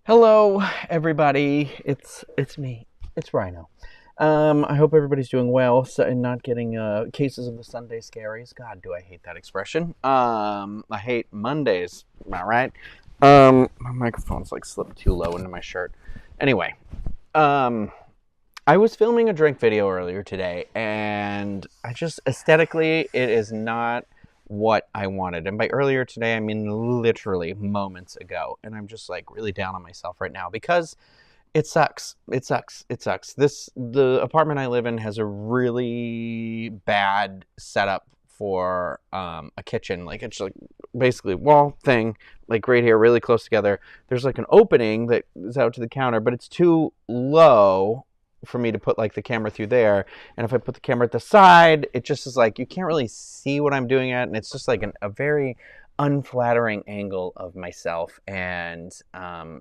Hello, everybody. It's me. It's Ryno. I hope everybody's doing well and not getting cases of the Sunday scaries. God, do I hate that expression. I hate Mondays. Am I right? My microphone's like slipped too low into my shirt. Anyway, I was filming a drink video earlier today, and I just aesthetically, it is not what I wanted. And by earlier today, I mean literally moments ago. And I'm just like really down on myself right now because it sucks. It sucks. It sucks. The apartment I live in has a really bad setup for a kitchen. Like it's like basically wall thing, like right here, really close together. There's like an opening that is out to the counter, but it's too low for me to put like the camera through there. And if I put the camera at the side, it just is like you can't really see what I'm doing at, and it's just like a very unflattering angle of myself. And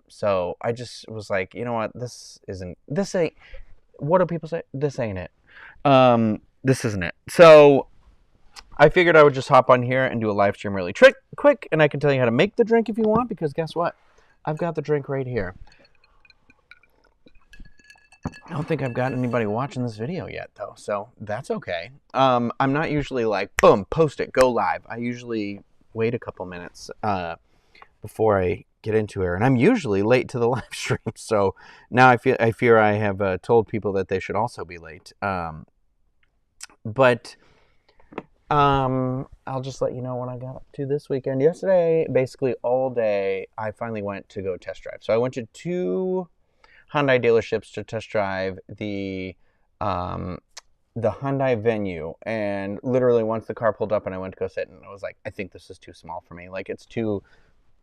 so I just was like, you know what, this ain't, what do people say, this ain't it. This isn't it. So I figured I would just hop on here and do a live stream really quick, and I can tell you how to make the drink if you want, because guess what, I've got the drink right here. I don't think I've got anybody watching this video yet, though, so that's okay. I'm not usually like, boom, post it, go live. I usually wait a couple minutes before I get into it, and I'm usually late to the live stream, so now I fear I have told people that they should also be late. But I'll just let you know what I got up to this weekend. Yesterday, basically all day, I finally went to go test drive. So I went to two Hyundai dealerships to test drive the Hyundai Venue, and literally once the car pulled up and I went to go sit, and I was like, I think this is too small for me. Like it's too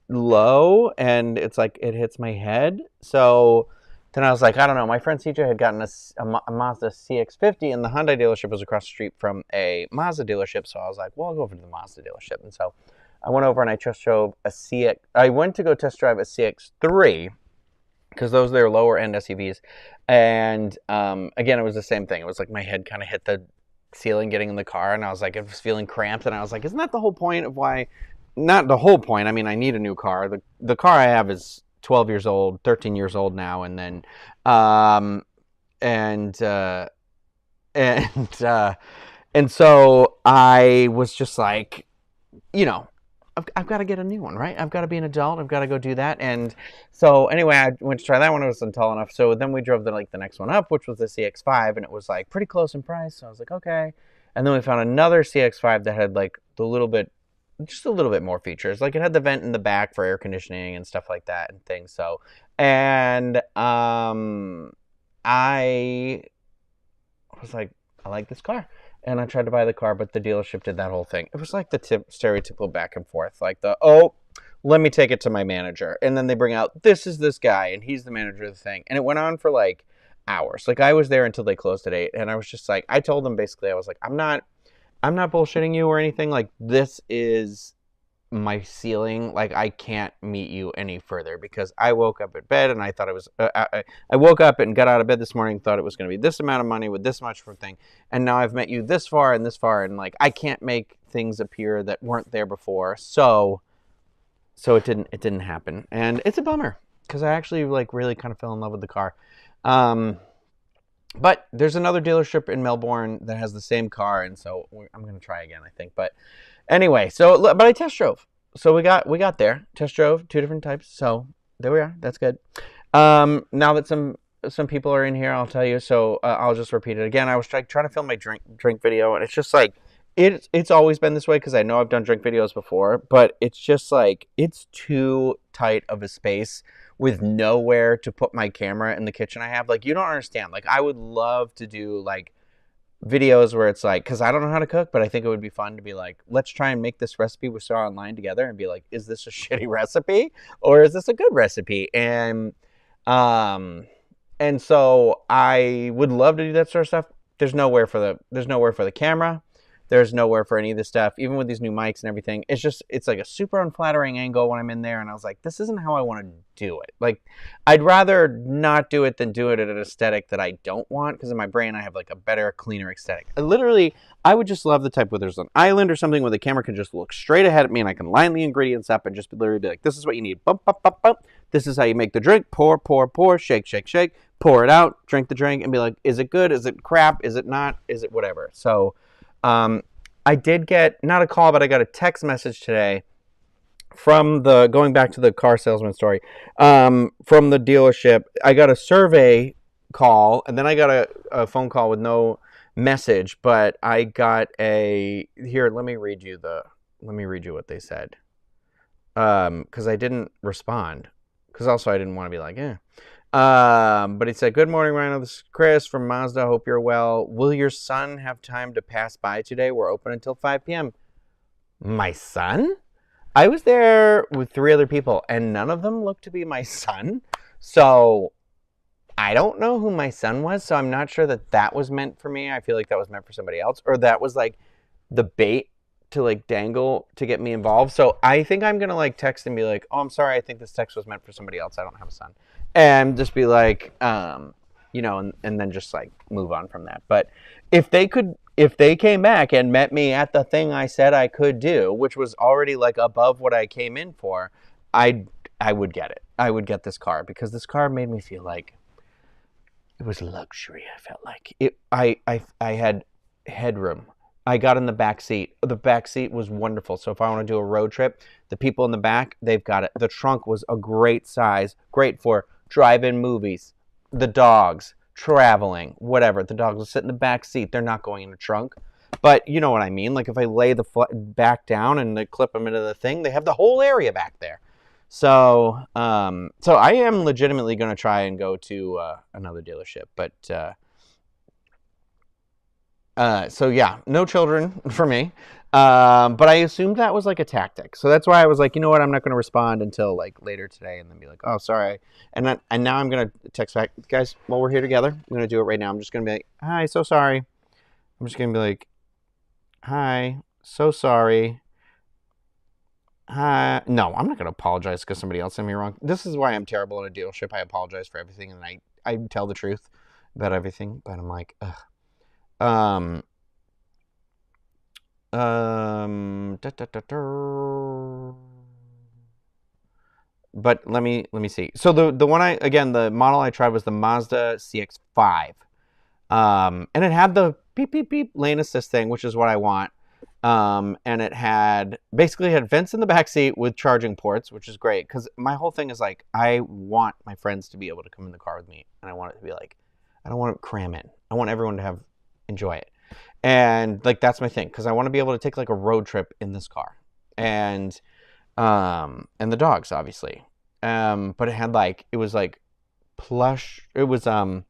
low, and it's like it hits my head. So then I was like, I don't know. My friend CJ had gotten a Mazda CX-50, and the Hyundai dealership was across the street from a Mazda dealership. So I was like, well, I'll go over to the Mazda dealership. And so I went over and I test drove a CX. I went to go test drive a CX-3, because those are lower end SUVs. And again, it was the same thing. It was like my head kind of hit the ceiling getting in the car, and I was like, I was feeling cramped, and I was like, isn't that the whole point of why? Not the whole point. I mean, I need a new car. The car I have is 12 years old, 13 years old now, and then and so I was just like, you know, I've got to get a new one, right? I've got to be an adult. I've got to go do that. And so anyway, I went to try that one. It wasn't tall enough. So then we drove the next one up, which was the CX-5, and it was like pretty close in price. So I was like, okay. And then we found another CX-5 that had like just a little bit more features. Like it had the vent in the back for air conditioning and stuff like that and things. So, and I was like, I like this car. And I tried to buy the car, but the dealership did that whole thing. It was like the stereotypical back and forth, like let me take it to my manager. And then they bring out, this is this guy, and he's the manager of the thing. And it went on for like hours. Like I was there until they closed at 8. And I was just like, I told them basically, I was like, I'm not bullshitting you or anything. Like this is my ceiling. Like I can't meet you any further, because I woke up at bed and I thought it was I woke up and got out of bed this morning, thought it was going to be this amount of money with this much for thing, and now I've met you this far, and like I can't make things appear that weren't there before. So it didn't happen, and it's a bummer, because I actually like really kind of fell in love with the car. But there's another dealership in Melbourne that has the same car, and so I'm going to try again, I think. But anyway, but I test drove. So we got there, test drove 2 different types. So there we are. That's good. Now that some people are in here, I'll tell you. So I'll just repeat it again. I was trying to film my drink video, and it's just like it's always been this way, because I know I've done drink videos before, but it's just like it's too tight of a space with nowhere to put my camera in the kitchen I have. Like, you don't understand. Like, I would love to do, like, videos where it's like, because I don't know how to cook, but I think it would be fun to be like, let's try and make this recipe we saw online together, and be like, is this a shitty recipe, or is this a good recipe? And so I would love to do that sort of stuff. There's nowhere for the camera. There's nowhere for any of this stuff, even with these new mics and everything. It's like a super unflattering angle when I'm in there. And I was like, this isn't how I want to do it. Like, I'd rather not do it than do it at an aesthetic that I don't want, because in my brain I have like a better, cleaner aesthetic. I would just love the type where there's an island or something where the camera can just look straight ahead at me and I can line the ingredients up and just literally be like, this is what you need. Bump, bump, bump, bump. This is how you make the drink. Pour, pour, pour. Shake, shake, shake. Pour it out. Drink the drink and be like, is it good? Is it crap? Is it not? Is it whatever? So I did get, not a call, but I got a text message today from going back to the car salesman story, from the dealership. I got a survey call, and then I got a phone call with no message, but I got here, let me read you what they said. Because I didn't respond, because also I didn't want to be like, but he said, good morning, Ryno. This is Chris from Mazda. Hope you're well. Will your son have time to pass by today? We're open until 5 p.m. My son? I was there with 3 other people, and none of them looked to be my son. So I don't know who my son was, so I'm not sure that was meant for me. I feel like that was meant for somebody else, or that was like the bait to like dangle to get me involved. So I think I'm gonna like text and be like, oh, I'm sorry, I think this text was meant for somebody else. I don't have a son. And just be like, and then just like move on from that. But if they came back and met me at the thing I said I could do, which was already like above what I came in for, I would get it. I would get this car, because this car made me feel like it was luxury. I felt like I had headroom. I got in the back seat. The back seat was wonderful. So if I want to do a road trip, the people in the back, they've got it. The trunk was a great size, great for drive-in movies, the dogs, traveling, whatever. The dogs will sit in the back seat. They're not going in the trunk. But you know what I mean? Like if I lay the back down and they clip them into the thing, they have the whole area back there. So I am legitimately going to try and go to another dealership. But so yeah, no children for me. But I assumed that was like a tactic. So that's why I was like, you know what? I'm not going to respond until like later today, and then be like, oh, sorry. And now I'm going to text back, guys, while we're here together. I'm going to do it right now. I'm just going to be like, hi, so sorry. I'm just going to be like, hi, so sorry. Hi. No, I'm not going to apologize because somebody else did me wrong. This is why I'm terrible at a dealership. I apologize for everything, and I tell the truth about everything, but I'm like, ugh. But let me see. So the one the model I tried was the Mazda CX-5. And it had the beep beep beep lane assist thing, which is what I want. And it had vents in the back seat with charging ports, which is great, because my whole thing is like, I want my friends to be able to come in the car with me, and I want it to be like, I don't want to cram in. I want everyone to enjoy it. And like, that's my thing, because I want to be able to take like a road trip in this car, and the dogs, obviously. But it had like, it was like plush. It was at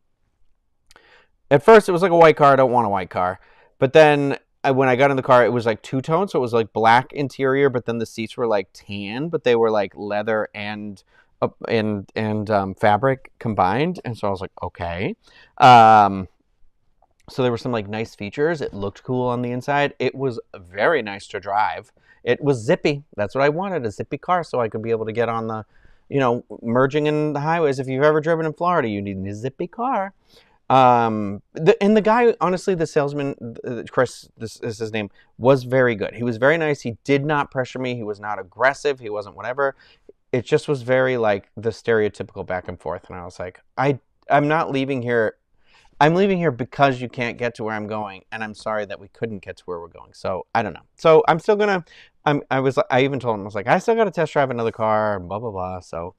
first it was like a white car. I don't want a white car. But then when I got in the car, it was like two-tone, so it was like black interior, but then the seats were like tan, but they were like leather and fabric combined. And so I was like, okay. So there were some like nice features. It looked cool on the inside. It was very nice to drive. It was zippy. That's what I wanted, a zippy car, so I could be able to get on the, merging in the highways. If you've ever driven in Florida, you need a zippy car. The guy, honestly, the salesman, Chris, this is his name, was very good. He was very nice. He did not pressure me. He was not aggressive. He wasn't whatever. It just was very like the stereotypical back and forth. And I was like, I'm not leaving here. I'm leaving here because you can't get to where I'm going, and I'm sorry that we couldn't get to where we're going. So I don't know. So I'm still gonna. I even told him, I was like, I still got to test drive another car. Blah blah blah. So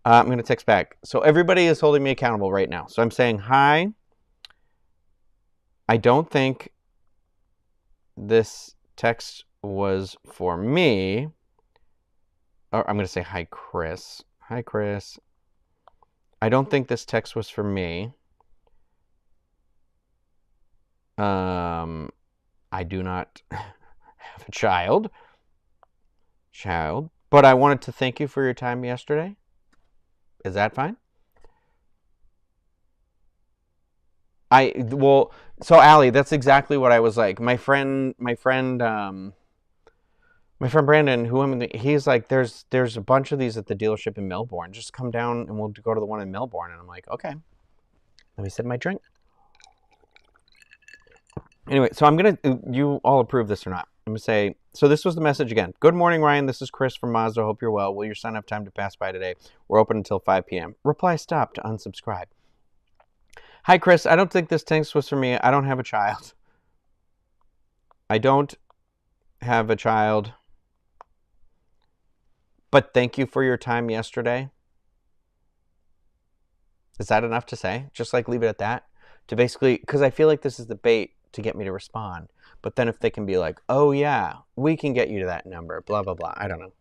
I'm gonna text back. So everybody is holding me accountable right now. So I'm saying hi. I don't think this text was for me. Or I'm gonna say hi, Chris. Hi, Chris. I don't think this text was for me. I do not have a child, but I wanted to thank you for your time yesterday. Is that fine? Well, so Allie, that's exactly what I was like. My friend Brandon, he's like, there's a bunch of these at the dealership in Melbourne. Just come down and we'll go to the one in Melbourne. And I'm like, okay. Let me sip my drink. Anyway, so you all approve this or not? I'm going to say, so this was the message again. Good morning, Ryan. This is Chris from Mazda. Hope you're well. Will your son have time to pass by today? We're open until 5 p.m. Reply stop to unsubscribe. Hi, Chris. I don't think this text was for me. I don't have a child. I don't have a child. But thank you for your time yesterday. Is that enough to say? Just like leave it at that? To basically, because I feel like this is the bait to get me to respond. But then if they can be like, oh yeah, we can get you to that number, blah, blah, blah. I don't know.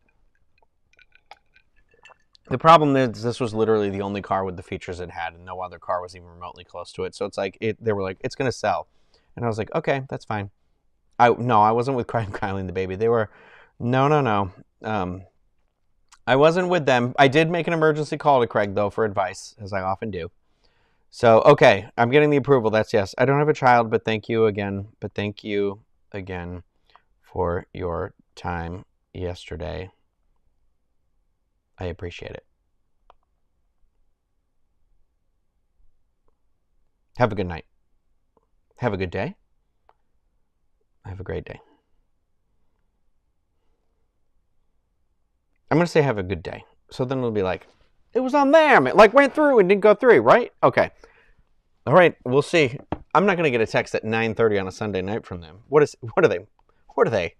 The problem is this was literally the only car with the features it had, and no other car was even remotely close to it. So it's like, they were like, it's going to sell. And I was like, okay, that's fine. I wasn't with Kylie and the baby. They were, no. I wasn't with them. I did make an emergency call to Craig, though, for advice, as I often do. So, okay, I'm getting the approval. That's yes. I don't have a child, but thank you again. But thank you again for your time yesterday. I appreciate it. Have a good night. Have a good day. Have a great day. I'm going to say have a good day. So then it'll be like, it was on them. It like went through and didn't go through, right? Okay. All right. We'll see. I'm not going to get a text at 9:30 on a Sunday night from them. What are they?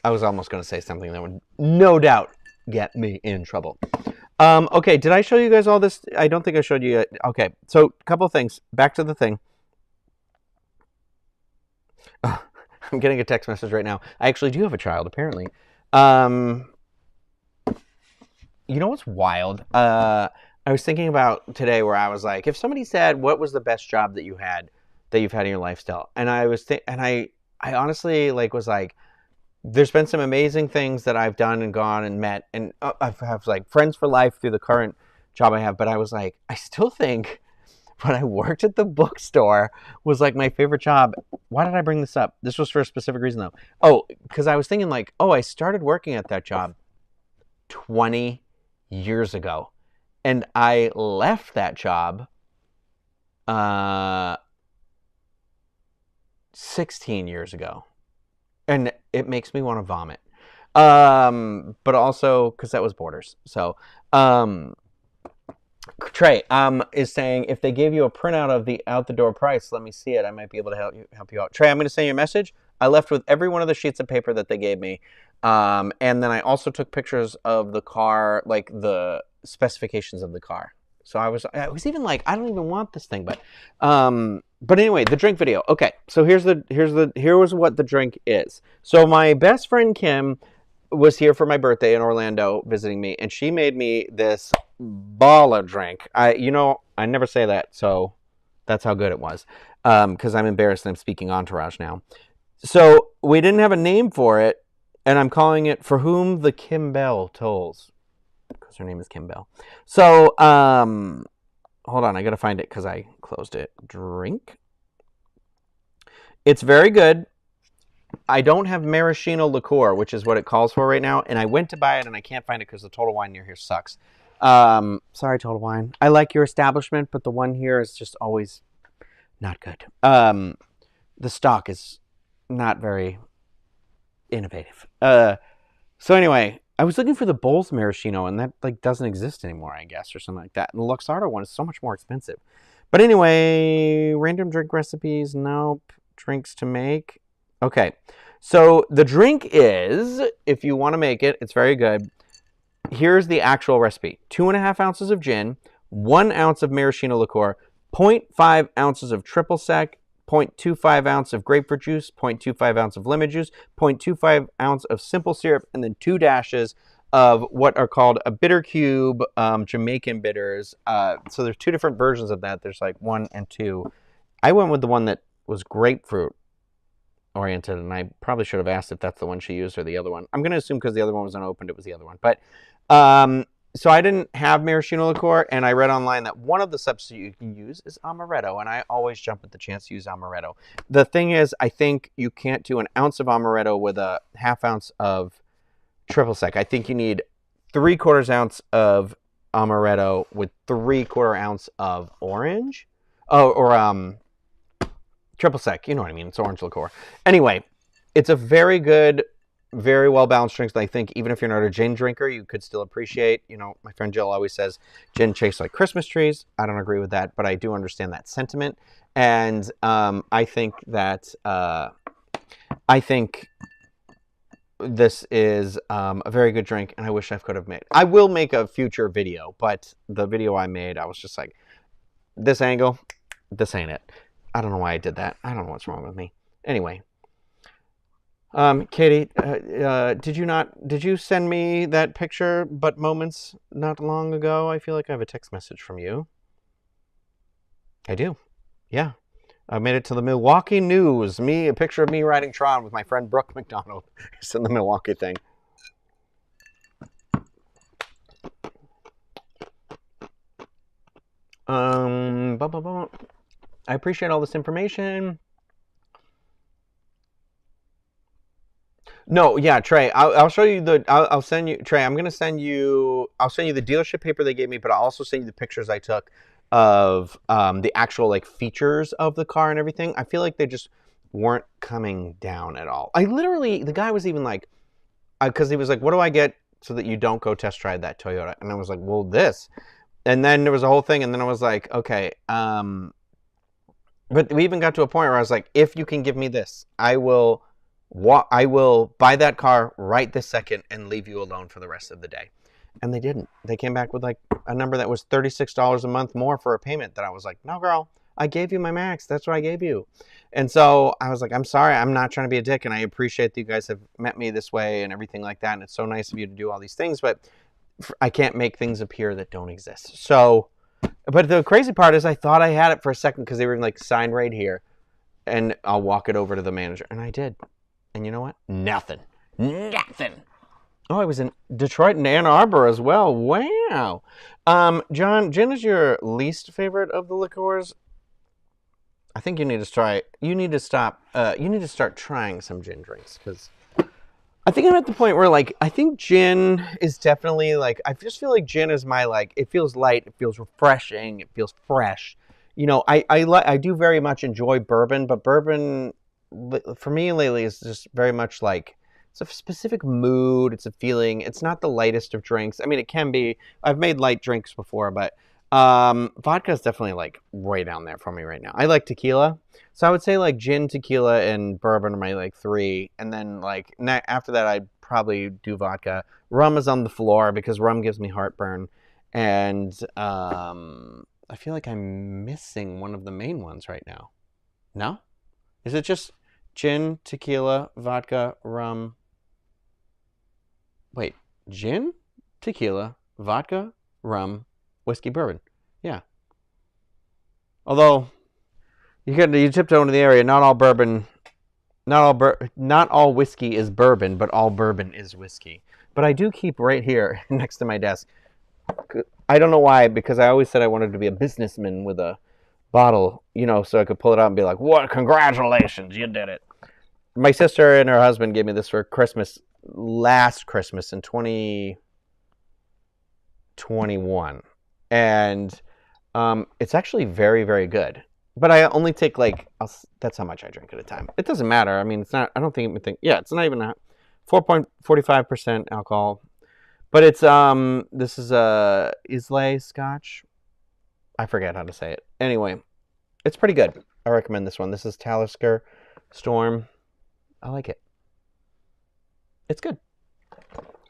I was almost going to say something that would no doubt get me in trouble. Okay. Did I show you guys all this? I don't think I showed you yet. Okay. So a couple of things. Back to the thing. I'm getting a text message right now. I actually do have a child, apparently. You know what's wild? I was thinking about today where I was like, if somebody said, what was the best job that you've had in your lifestyle? And I honestly was like, there's been some amazing things that I've done and gone and met, and I have like friends for life through the current job I have. But I was like, I still think when I worked at the bookstore was like my favorite job. Why did I bring this up? This was for a specific reason though. Oh, because I was thinking like, I started working at that job 20 years ago, and I left that job 16 years ago, and it makes me want to vomit. But also because that was Borders. So Trey is saying, if they gave you a printout of the out the door price, let me see it. I might be able to help you out. Trey, I'm going to send you a message. I left with every one of the sheets of paper that they gave me. And then I also took pictures of the car, like the specifications of the car. So I was even like, I don't even want this thing, but anyway, the drink video. Okay. So here was what the drink is. So my best friend Kim was here for my birthday in Orlando visiting me, and she made me this baller drink. I never say that, so that's how good it was. Because I'm embarrassed and I'm speaking entourage now. So we didn't have a name for it. And I'm calling it For Whom the Kim Bell Tolls. Because her name is Kim Bell. So, hold on. I got to find it because I closed it. Drink. It's very good. I don't have maraschino liqueur, which is what it calls for right now. And I went to buy it and I can't find it because the Total Wine near here sucks. Sorry, Total Wine. I like your establishment, but the one here is just always not good. The stock is not very innovative. So anyway, I was looking for the Bowls maraschino, and that doesn't exist anymore, I guess, or something like that. And the Luxardo one is so much more expensive. But anyway, random drink recipes. Nope. Drinks to make. Okay. So the drink is, if you want to make it, it's very good. Here's the actual recipe. 2.5 ounces of gin, 1 ounce of maraschino liqueur, 0.5 ounces of triple sec, 0.25 ounce of grapefruit juice, 0.25 ounce of lemon juice, 0.25 ounce of simple syrup, and then 2 dashes of what are called a bitter cube, Jamaican bitters. So there's 2 different versions of that. There's like 1 and 2. I went with the one that was grapefruit oriented, and I probably should have asked if that's the one she used or the other one. I'm going to assume because the other one was unopened, it was the other one. But so I didn't have maraschino liqueur, and I read online that one of the substitutes you can use is amaretto, and I always jump at the chance to use amaretto. The thing is, I think you can't do an ounce of amaretto with a half ounce of triple sec. I think you need 3/4 ounce of amaretto with 3/4 ounce of orange. Oh, or triple sec. You know what I mean? It's orange liqueur. Anyway, it's a very good, very well balanced drink that I think even if you're not a gin drinker, you could still appreciate. You know, my friend Jill always says gin tastes like Christmas trees. I don't agree with that, but I do understand that sentiment. And I think that this is a very good drink, and I wish I could have made. I will make a future video, but the video I made, I was just like, this angle, this ain't it. I don't know why I did that. I don't know what's wrong with me. Anyway. Katie, did you send me that picture but moments not long ago? I feel like I have a text message from you. I do. Yeah. I made it to the Milwaukee News. A picture of me riding Tron with my friend Brooke McDonald. It's in the Milwaukee thing. I appreciate all this information. No, yeah, Trey. I'll show you the. I'll send you, Trey. I'll send you the dealership paper they gave me, but I'll also send you the pictures I took of the actual like features of the car and everything. I feel like they just weren't coming down at all. The guy was even like, because he was like, "What do I get so that you don't go test drive that Toyota?" And I was like, "Well, this." And then there was a whole thing, and then I was like, "Okay." But we even got to a point where I was like, "If you can give me this, I will buy that car right this second and leave you alone for the rest of the day." And they didn't. They came back with like a number that was $36 a month more for a payment that I was like, "No, girl, I gave you my max. That's what I gave you." And so I was like, "I'm sorry. I'm not trying to be a dick. And I appreciate that you guys have met me this way and everything like that. And it's so nice of you to do all these things. But I can't make things appear that don't exist." So, but the crazy part is I thought I had it for a second because they were like signed right here. And I'll walk it over to the manager. And I did. And you know what? Nothing. Oh, I was in Detroit and Ann Arbor as well. Wow. John, gin is your least favorite of the liqueurs. I think you need to start trying some gin drinks, because I think I'm at the point where like I think gin is definitely like, I just feel like gin is my like, it feels light, it feels refreshing, it feels fresh. You know, I do very much enjoy bourbon, but bourbon for me lately is just very much like, it's a specific mood, it's a feeling. It's not the lightest of drinks. I mean, it can be. I've made light drinks before, but vodka is definitely like way down there for me right now. I like tequila, so I would say like gin, tequila, and bourbon are my like three, and then like after that I'd probably do vodka. Rum is on the floor because rum gives me heartburn, and I feel like I'm missing one of the main ones right now. No? Is it just gin, tequila, vodka, rum? Wait, gin, tequila, vodka, rum, whiskey, bourbon. Yeah. Although you tiptoe into the area, not all whiskey is bourbon, but all bourbon is whiskey. But I do keep right here next to my desk. I don't know why, because I always said I wanted to be a businessman with a bottle, you know, so I could pull it out and be like, "What? Congratulations, you did it." My sister and her husband gave me this for Christmas, last Christmas in 2021. And it's actually very, very good. But I only take like, that's how much I drink at a time. It doesn't matter. I mean, it's not, I don't think, it's not even 4.45% alcohol. But it's, this is a Islay Scotch. I forget how to say it. Anyway, it's pretty good. I recommend this one. This is Talisker Storm. I like it. It's good.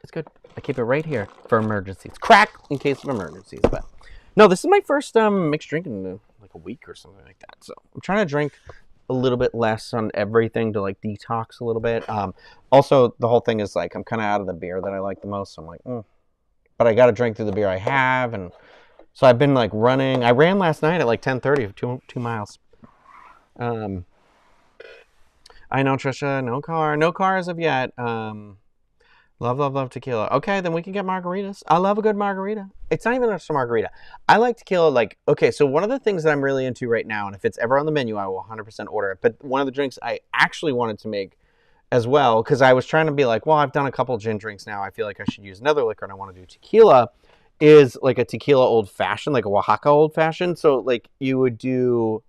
It's good. I keep it right here for emergencies. Crack in case of emergencies. But no, this is my first mixed drink in like a week or something like that. So I'm trying to drink a little bit less on everything to like detox a little bit. Also, the whole thing is like I'm kind of out of the beer that I like the most. So I'm like, but I got to drink through the beer I have, and so I've been like running. I ran last night at like 10:30, 2 miles. I know, Trisha, no car as of yet. Love, love, love tequila. Okay, then we can get margaritas. I love a good margarita. It's not even just a margarita. I like tequila like, okay, so one of the things that I'm really into right now, and if it's ever on the menu, I will 100% order it. But one of the drinks I actually wanted to make as well, because I was trying to be like, well, I've done a couple gin drinks now. I feel like I should use another liquor, and I want to do tequila, is like a tequila old fashioned, like a Oaxaca old fashioned. So like you would do,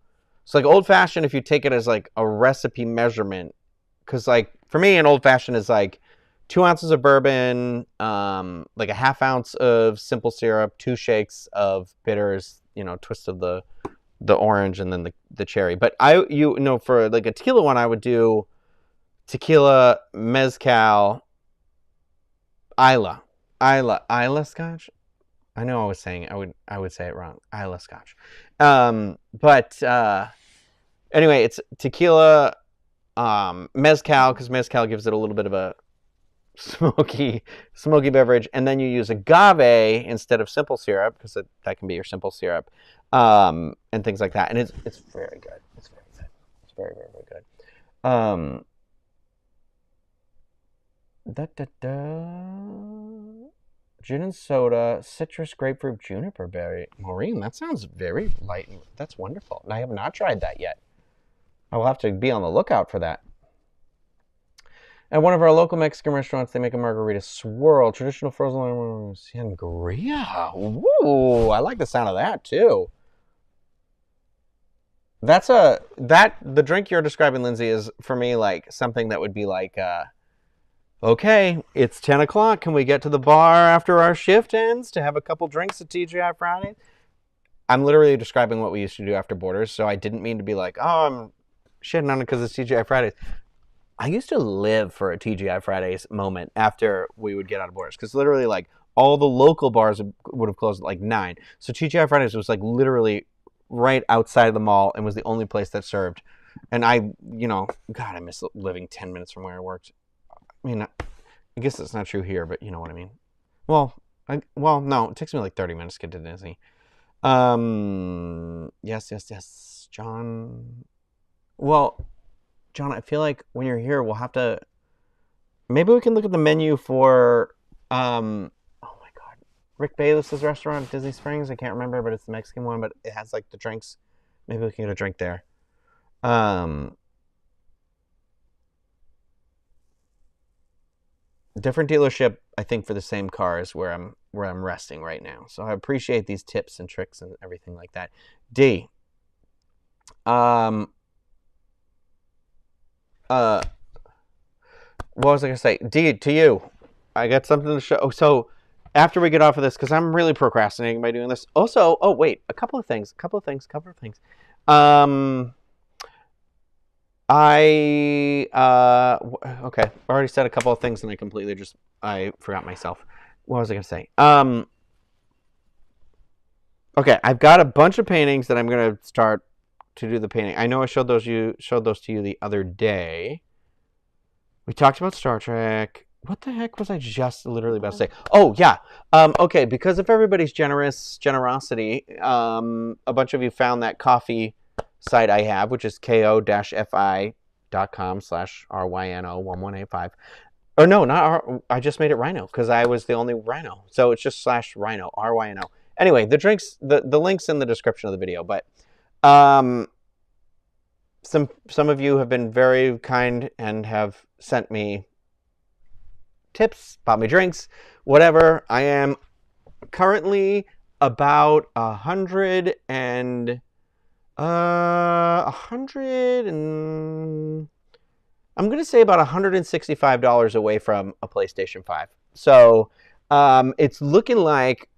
so like old fashioned, if you take it as like a recipe measurement, because like for me, an old fashioned is like 2 ounces of bourbon, like a half ounce of simple syrup, 2 shakes of bitters, twist of the orange and then the cherry. But for like a tequila one, I would do tequila, mezcal, Isla Scotch. I know I was saying I would say it wrong. Isla Scotch. But anyway, it's tequila, mezcal, because mezcal gives it a little bit of a smoky beverage, and then you use agave instead of simple syrup, because that can be your simple syrup, and things like that. And it's very good. It's very good. It's very, very, very good. Gin and soda, citrus, grapefruit, juniper berry. Maureen, that sounds very light. That's wonderful. And I have not tried that yet. I will have to be on the lookout for that. At one of our local Mexican restaurants, they make a margarita swirl, traditional frozen sangria. Ooh, I like the sound of that too. The drink you're describing, Lindsay, is for me like something that would be like, okay, it's 10 o'clock. Can we get to the bar after our shift ends to have a couple drinks at TGI Fridays? I'm literally describing what we used to do after Borders, so I didn't mean to be like, oh, I'm shitting on it because it's TGI Fridays. I used to live for a TGI Fridays moment after we would get out of Borders, because literally like all the local bars would have closed at like 9. So TGI Fridays was like literally right outside of the mall and was the only place that served. And I miss living 10 minutes from where I worked. I mean, I guess that's not true here, but you know what I mean. Well, no, it takes me like 30 minutes to get to Disney. Yes, John. Well, John, I feel like when you're here, we'll have to. Maybe we can look at the menu for. Oh my God, Rick Bayless's restaurant, Disney Springs. I can't remember, but it's the Mexican one. But it has like the drinks. Maybe we can get a drink there. Different dealership, I think, for the same cars where I'm resting right now. So I appreciate these tips and tricks and everything like that. D. What was I gonna say? D, to you. I got something to show. So after we get off of this, because I'm really procrastinating by doing this. Also, a couple of things. I already said a couple of things and I forgot myself. What was I gonna say? Okay, I've got a bunch of paintings that I'm gonna start to do the painting. I know I showed those to you the other day. We talked about Star Trek. What the heck was I just literally about to say? Oh yeah. Okay, because of everybody's generosity, a bunch of you found that coffee site I have, which is ko-fi.com/ryno1185. Or no, not R. I just made it Ryno because I was the only Ryno. So it's just /Ryno, RYNO. Anyway, the drinks, the link's in the description of the video. But some of you have been very kind and have sent me tips, bought me drinks, whatever. I am currently about I'm going to say about $165 away from a PlayStation 5. So it's looking like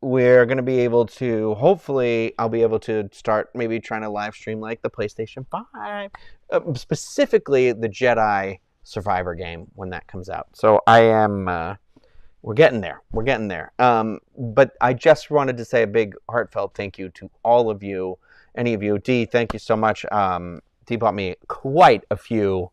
we're going to be able to, hopefully, I'll be able to start maybe trying to live stream like the PlayStation 5, specifically the Jedi Survivor game when that comes out. So I am, we're getting there. But I just wanted to say a big heartfelt thank you to all of you, any of you. Dee, thank you so much. Dee bought me quite a few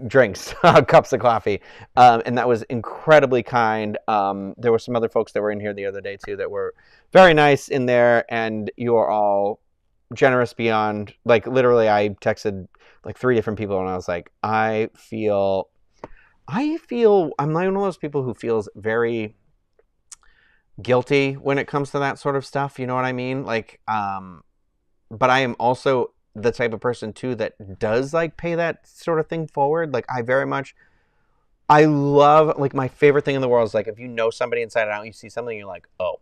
drinks, cups of coffee, and that was incredibly kind. There were some other folks that were in here the other day too that were very nice in there, and you are all generous beyond, like, literally I texted like 3 different people and I was like, I feel I'm like one of those people who feels very guilty when it comes to that sort of stuff. You know what I mean? Like, but I am also the type of person too that does like pay that sort of thing forward. Like, I love, like, my favorite thing in the world is like if you know somebody inside and out, you see something, you're like, oh,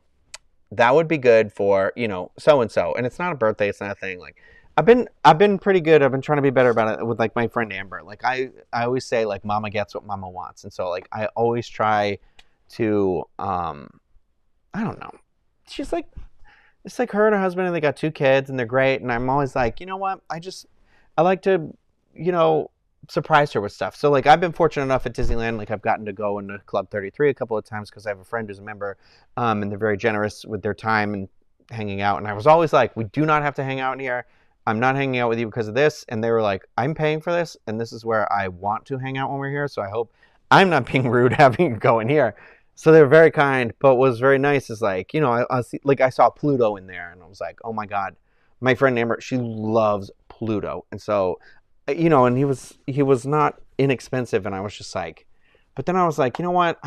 that would be good for, so and so. And it's not a birthday, it's not a thing. Like, I've been pretty good. I've been trying to be better about it with like my friend Amber. Like, I always say like mama gets what mama wants. And so like I always try to I don't know. She's like, it's like her and her husband, and they got 2 kids, and they're great. And I'm always like, you know what? I like to, you know, surprise her with stuff. So like, I've been fortunate enough at Disneyland. Like, I've gotten to go into Club 33 a couple of times because I have a friend who's a member, and they're very generous with their time and hanging out. And I was always like, we do not have to hang out in here. I'm not hanging out with you because of this. And they were like, I'm paying for this, and this is where I want to hang out when we're here. So I hope I'm not being rude having you go in here. So they were very kind, but what was very nice is like, I saw Pluto in there, and I was like, oh my God, my friend Amber, she loves Pluto. And so, and he was not inexpensive, and I was just like, but then I was like, you know what?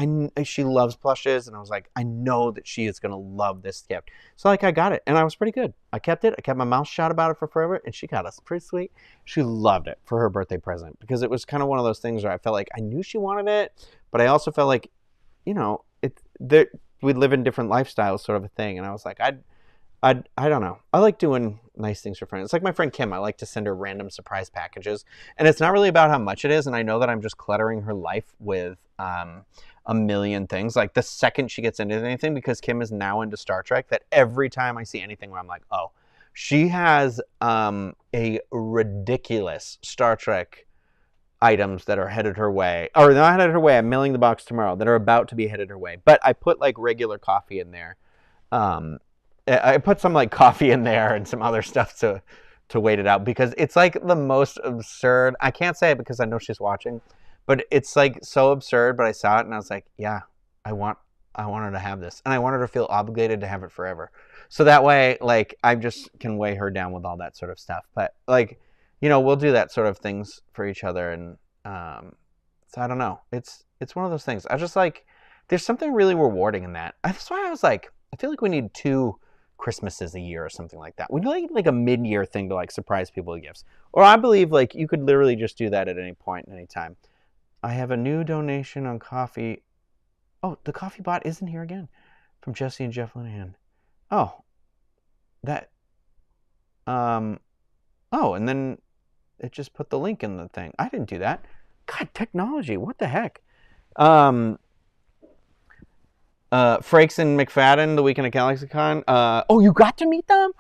She loves plushes, and I was like, I know that she is going to love this gift. So like, I got it, and I was pretty good. I kept it. I kept my mouth shut about it for forever, and she got us pretty sweet. She loved it for her birthday present because it was kind of one of those things where I felt like I knew she wanted it, but I also felt like, we live in different lifestyles, sort of a thing. And I was like, I don't know. I like doing nice things for friends. It's like my friend Kim. I like to send her random surprise packages, and it's not really about how much it is. And I know that I'm just cluttering her life with a million things. Like, the second she gets into anything, because Kim is now into Star Trek, that every time I see anything where I'm like, oh, she has a ridiculous Star Trek items that are headed her way, or not headed her way. I'm mailing the box tomorrow, that are about to be headed her way. But I put like regular coffee in there. I put some like coffee in there and some other stuff to wait it out, because it's like the most absurd. I can't say it because I know she's watching, but it's like so absurd. But I saw it and I was like, yeah, I want her to have this, and I want her to feel obligated to have it forever. So that way, like, I just can weigh her down with all that sort of stuff. But like, we'll do that sort of things for each other. And so I don't know. It's one of those things. I just like, there's something really rewarding in that. That's why I was like, I feel like we need 2 Christmases a year or something like that. We need like a mid-year thing to like surprise people with gifts. Or I believe like you could literally just do that at any point, any time. I have a new donation on coffee. Oh, the coffee bot isn't here again. From Jesse and Jeff Linehan. Oh, that. Oh, and then it just put the link in the thing. I didn't do that. God, technology. What the heck? Frakes and McFadden, the weekend at GalaxyCon. Oh, you got to meet them?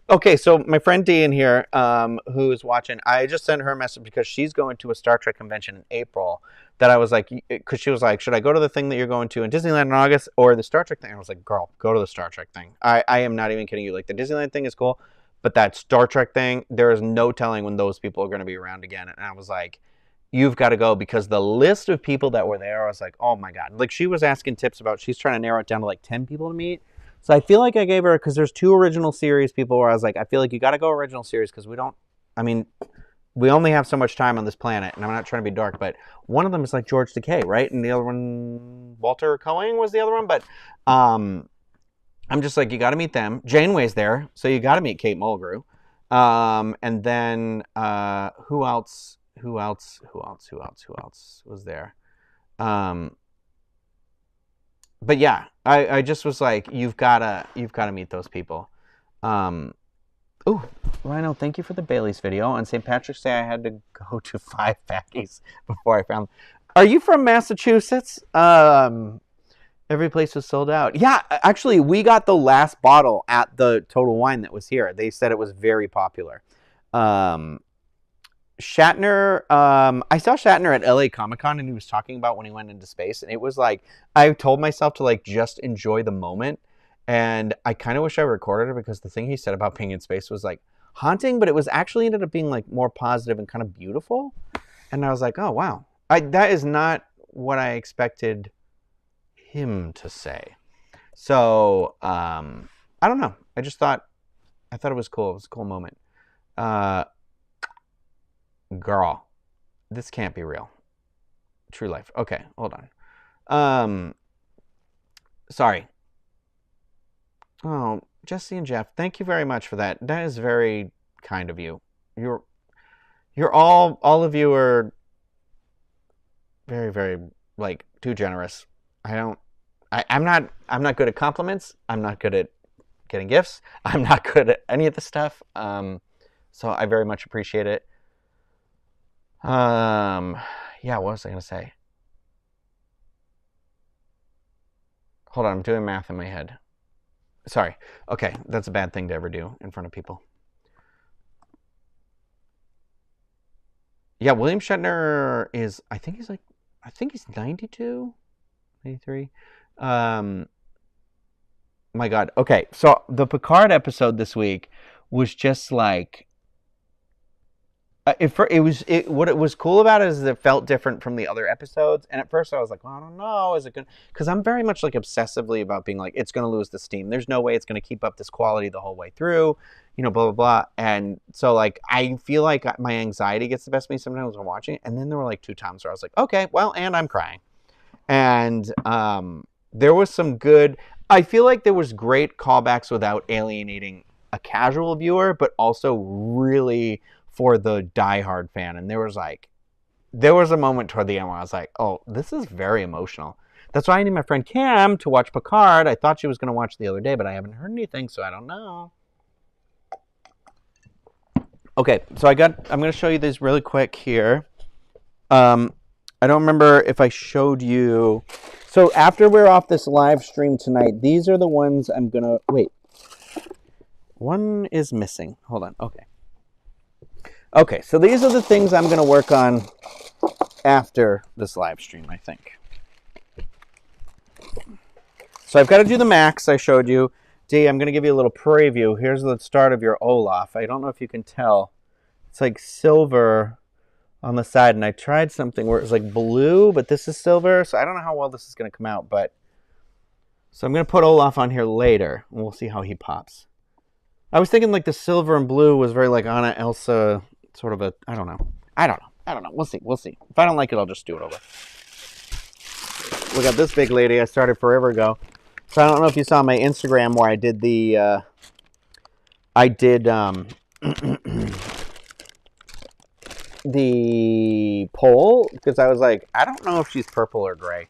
Okay, so my friend Dee in here, who is watching, I just sent her a message because she's going to a Star Trek convention in April. That I was like, because she was like, should I go to the thing that you're going to in Disneyland in August or the Star Trek thing? I was like, girl, go to the Star Trek thing. I am not even kidding you. Like, the Disneyland thing is cool, but that Star Trek thing, there is no telling when those people are going to be around again. And I was like, you've got to go, because the list of people that were there, I was like, oh my God. Like, she was asking tips about, she's trying to narrow it down to like 10 people to meet. So I feel like I gave her, because there's 2 original series people where I was like, I feel like you got to go original series, because we only have so much time on this planet, and I'm not trying to be dark, but one of them is like George Takei, right? And the other one, Walter Cohen was the other one. But I'm just like, you got to meet them. Janeway's there, so you got to meet Kate Mulgrew. And then who else was there? But yeah, I just was like, you've gotta meet those people. Ooh, Ryno, thank you for the Bailey's video. On St. Patrick's Day, I had to go to 5 Fatties before I found them. Are you from Massachusetts? Every place was sold out. Yeah, actually, we got the last bottle at the Total Wine that was here. They said it was very popular. Shatner, I saw Shatner at LA Comic-Con, and he was talking about when he went into space, and it was like, I told myself to like just enjoy the moment, and I kind of wish I recorded it, because the thing he said about being in space was like haunting, but it was actually ended up being like more positive and kind of beautiful. And I was like, oh wow, that is not what I expected him to say. So I don't know, I thought it was cool. It was a cool moment. Girl, this can't be real. True life. Okay, hold on. Sorry. Oh, Jesse and Jeff, thank you very much for that. That is very kind of you. You're all of you are very, very, like, too generous. I'm not good at compliments. I'm not good at getting gifts. I'm not good at any of the stuff. So I very much appreciate it. Yeah, what was I gonna say? Hold on, I'm doing math in my head. Sorry. Okay, that's a bad thing to ever do in front of people. Yeah, William Shatner is, I think he's 92, 93. My God. Okay, so the Picard episode this week was just like, what it was cool about it is it felt different from the other episodes. And at first I was like, well, I don't know, is it good? Because I'm very much like obsessively about being like, it's going to lose the steam. There's no way it's going to keep up this quality the whole way through, blah, blah, blah. And so like, I feel like my anxiety gets the best of me sometimes when I'm watching it. And then there were like 2 times where I was like, okay, well, and I'm crying. And there was some good, I feel like there was great callbacks without alienating a casual viewer, but also really for the diehard fan. And there was a moment toward the end where I was like, oh, this is very emotional. That's why I need my friend Cam to watch Picard. I thought she was going to watch the other day, but I haven't heard anything, so I don't know. Okay, so I'm going to show you these really quick here. I don't remember if I showed you. So after we're off this live stream tonight, these are the ones I'm going to, wait. One is missing. Hold on. Okay, so these are the things I'm going to work on after this live stream, I think. So I've got to do the max I showed you. D, I'm going to give you a little preview. Here's the start of your Olaf. I don't know if you can tell. It's like silver on the side, and I tried something where it was like blue, but this is silver, so I don't know how well this is going to come out, but so I'm going to put Olaf on here later, and we'll see how he pops. I was thinking like the silver and blue was very like Anna, Elsa, sort of a, I don't know. We'll see. If I don't like it, I'll just do it over. Look at this big lady I started forever ago. So I don't know if you saw my Instagram where I did the poll, because I was like, I don't know if she's purple or gray.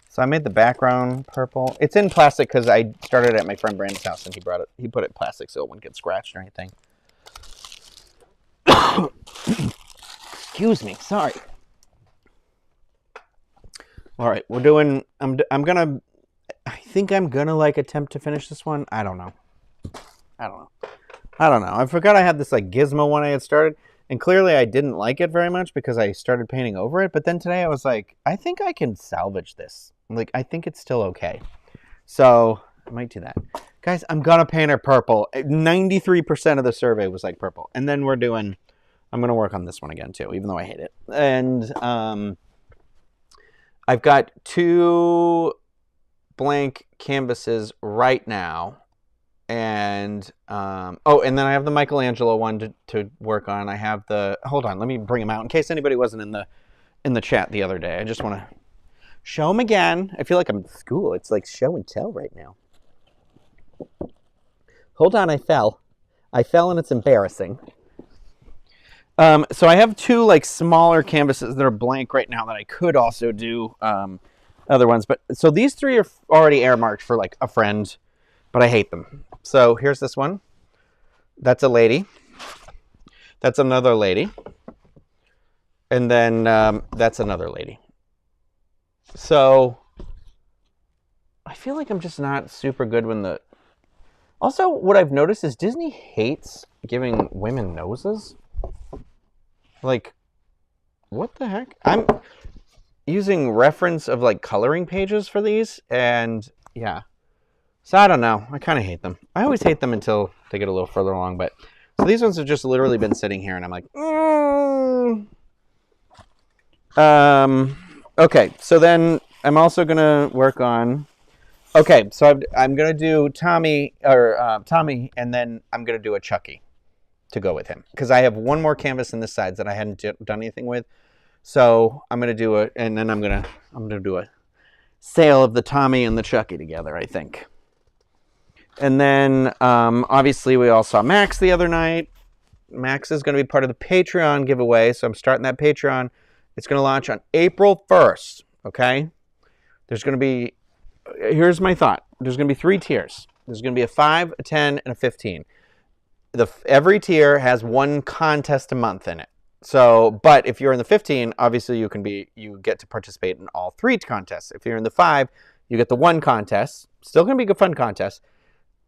So I made the background purple. It's in plastic because I started at my friend Brandon's house and he put it in plastic so it wouldn't get scratched or anything. Excuse me, sorry. All right, we're doing, I think I'm gonna like attempt to finish this one. I don't know. I forgot I had this like gizmo one I had started, and clearly I didn't like it very much because I started painting over it. But then today I was like, I think I can salvage this. Like, I think it's still okay. So I might do that. Guys, I'm gonna paint her purple. 93% of the survey was like purple. And then I'm gonna work on this one again too, even though I hate it. And I've got 2 blank canvases right now. And, and then I have the Michelangelo one to work on. I have hold on, let me bring them out in case anybody wasn't in the chat the other day. I just want to show them again. I feel like I'm in school. It's like show and tell right now. Hold on, I fell and it's embarrassing. So I have 2 like smaller canvases that are blank right now that I could also do other ones. But so these 3 are already air marked for like a friend, but I hate them. So here's this one. That's a lady. That's another lady. And then that's another lady. So I feel like I'm just not super good when Also, what I've noticed is Disney hates giving women noses. Like, what the heck? I'm using reference of like coloring pages for these, and yeah. So I don't know. I kind of hate them. I always hate them until they get a little further along, but so these ones have just literally been sitting here, and I'm like, Okay, so then I'm also gonna work on. Okay, so I'm gonna do Tommy, and then I'm gonna do a Chucky to go with him, because I have one more canvas on this side that I hadn't done anything with. So I'm gonna do it, and then I'm gonna do a sale of the Tommy and the Chucky together, I think. And then obviously we all saw Max the other night. Max is going to be part of the Patreon giveaway, so I'm starting that Patreon. It's going to launch on April 1st, okay? There's going to be, here's my thought. There's going to be 3 tiers. There's going to be a 5, a 10, and a 15. Every tier has 1 contest a month in it. So, but if you're in the 15, obviously you get to participate in all 3 contests. If you're in the 5, you get the 1 contest. Still going to be a fun contest.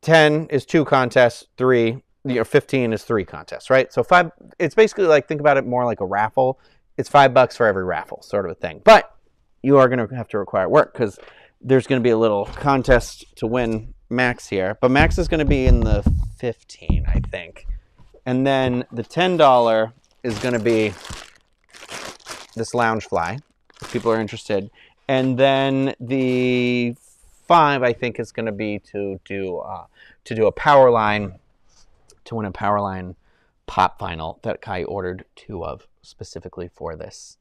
10 is 2 contests, 15 is 3 contests, right? So 5, it's basically like, think about it more like a raffle. It's $5 for every raffle, sort of a thing. But you are going to have to require work because there's going to be a little contest to win Max here. But Max is going to be in the 15, I think. And then the $10 is going to be this lounge fly, if people are interested. And then the 5, I think, is going to be to do a power line, to win a power line pop vinyl that Kai ordered 2 of specifically for this.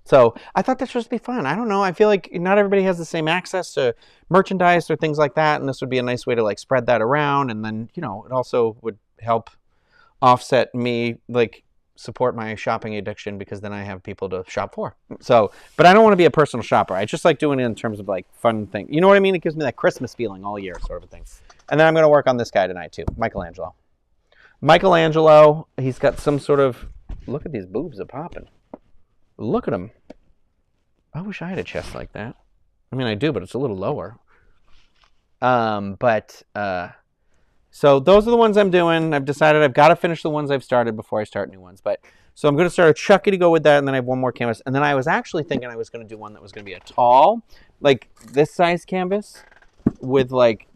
So I thought this would be fun. I don't know. I feel like not everybody has the same access to merchandise or things like that, and this would be a nice way to like spread that around. And then, you know, it also would help offset me, like, support my shopping addiction, because then I have people to shop for. So, but I don't want to be a personal shopper. I just like doing it in terms of like fun thing. You know what I mean? It gives me that Christmas feeling all year, sort of a thing. And then I'm going to work on this guy tonight too, Michelangelo. Michelangelo, he's got some sort of, look at these boobs are popping. Look at them. I wish I had a chest like that. I mean, I do, but it's a little lower. So those are the ones I'm doing. I've decided I've got to finish the ones I've started before I start new ones. But so I'm going to start a Chucky to go with that, and then I have one more canvas. And then I was actually thinking I was going to do one that was going to be a tall, like this size canvas with like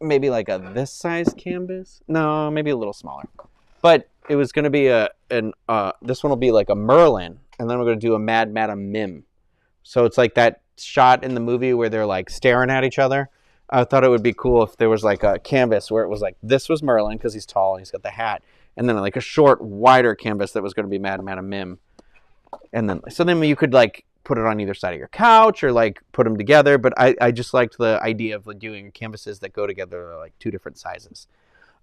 maybe like a this size canvas. No, maybe a little smaller. But it was going to be this one will be like a Merlin, and then we're going to do a Mad Madam Mim. So it's like that shot in the movie where they're like staring at each other. I thought it would be cool if there was like a canvas where it was like, this was Merlin because he's tall and he's got the hat. And then like a short, wider canvas that was going to be Mad Madam Mim. And then, so then you could like put it on either side of your couch or like put them together. But I just liked the idea of like doing canvases that go together like 2 different sizes.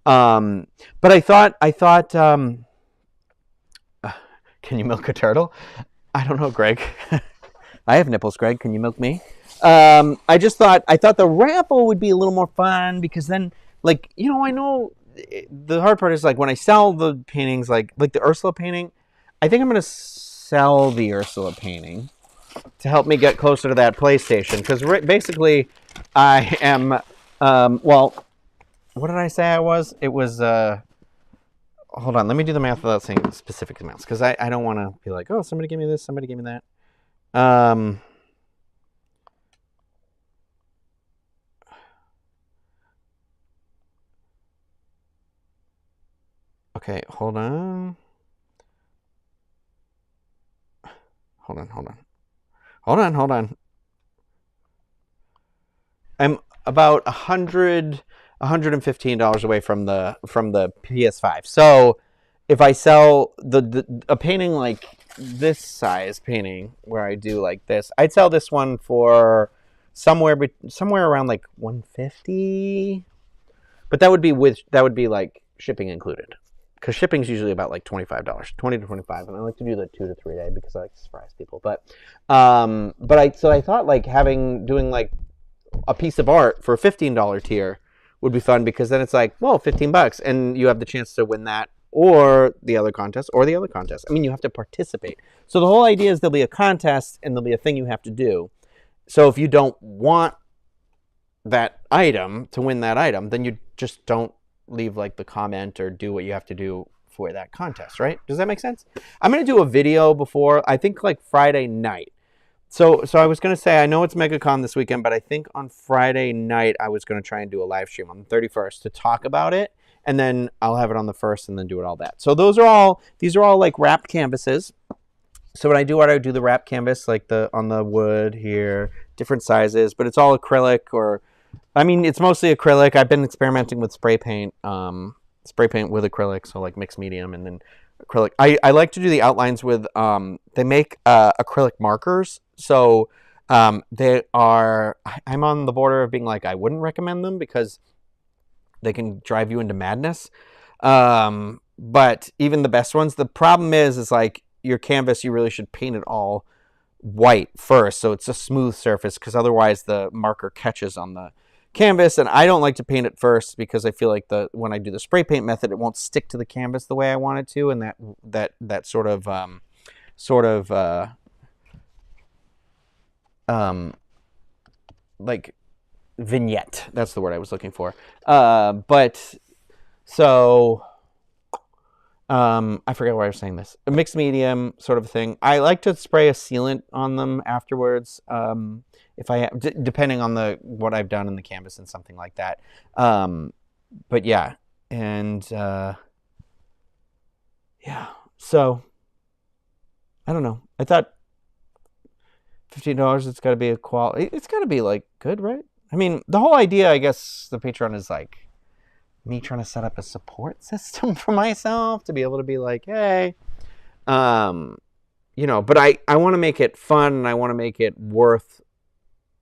But I thought, can you milk a turtle? I don't know, Greg. I have nipples, Greg. Can you milk me? I thought the raffle would be a little more fun, because then, like, you know, I know the hard part is like when I sell the paintings, like the Ursula painting, I think I'm going to sell the Ursula painting to help me get closer to that PlayStation. Because basically I am, well, what did I say I was? It was, hold on, let me do the math without saying specific amounts, because I don't want to be like, oh, somebody give me this, somebody give me that. Okay, hold on. I'm about $115 away from the PS5. So if I sell a painting like this size painting where I do like this, I'd sell this one for somewhere around like $150. But that would be like shipping included. Because shipping's usually about like $25, $20 to $25, and I like to do the 2 to 3 day because I like to surprise people. But I thought like doing like a piece of art for a $15 tier would be fun, because then it's like, well, $15, and you have the chance to win that or the other contest. I mean, you have to participate. So the whole idea is there'll be a contest and there'll be a thing you have to do. So if you don't want that item to win that item, then you just don't leave like the comment or do what you have to do for that contest, right? Does that make sense? I'm going to do a video before, I think like Friday night. So I was going to say, I know it's MegaCon this weekend, but I think on Friday night I was going to try and do a live stream on the 31st to talk about it, and then I'll have it on the 1st and then do it all that. So these are all like wrapped canvases. So when I do the wrap canvas, like on the wood here, different sizes, but it's all acrylic, or I mean, it's mostly acrylic. I've been experimenting with spray paint with acrylic, so like mixed medium, and then acrylic. I like to do the outlines with, they make acrylic markers. So they are, I'm on the border of being like, I wouldn't recommend them because they can drive you into madness. But even the best ones, the problem is like your canvas, you really should paint it all white first, so it's a smooth surface, because otherwise the marker catches on the canvas. And I don't like to paint it first because I feel like when I do the spray paint method, it won't stick to the canvas the way I want it to, and that sort of like vignette. That's the word I was looking for. But so I forget why I was saying this. A mixed medium sort of thing. I like to spray a sealant on them afterwards, if I have, depending on what I've done in the canvas and something like that. But yeah, and yeah. So I don't know. I thought $15. It's got to be a quality. It's got to be like good, right? I mean, the whole idea, I guess, the Patreon is like me trying to set up a support system for myself to be able to be like, hey, you know, but I want to make it fun, and I want to make it worth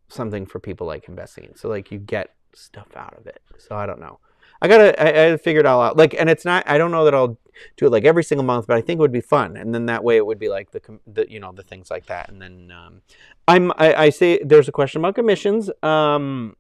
something for people like investing in. So like you get stuff out of it. So I don't know. I figured it all out. Like, and it's not, I don't know that I'll do it like every single month, but I think it would be fun. And then that way it would be like the you know, the things like that. And then I say there's a question about commissions. I've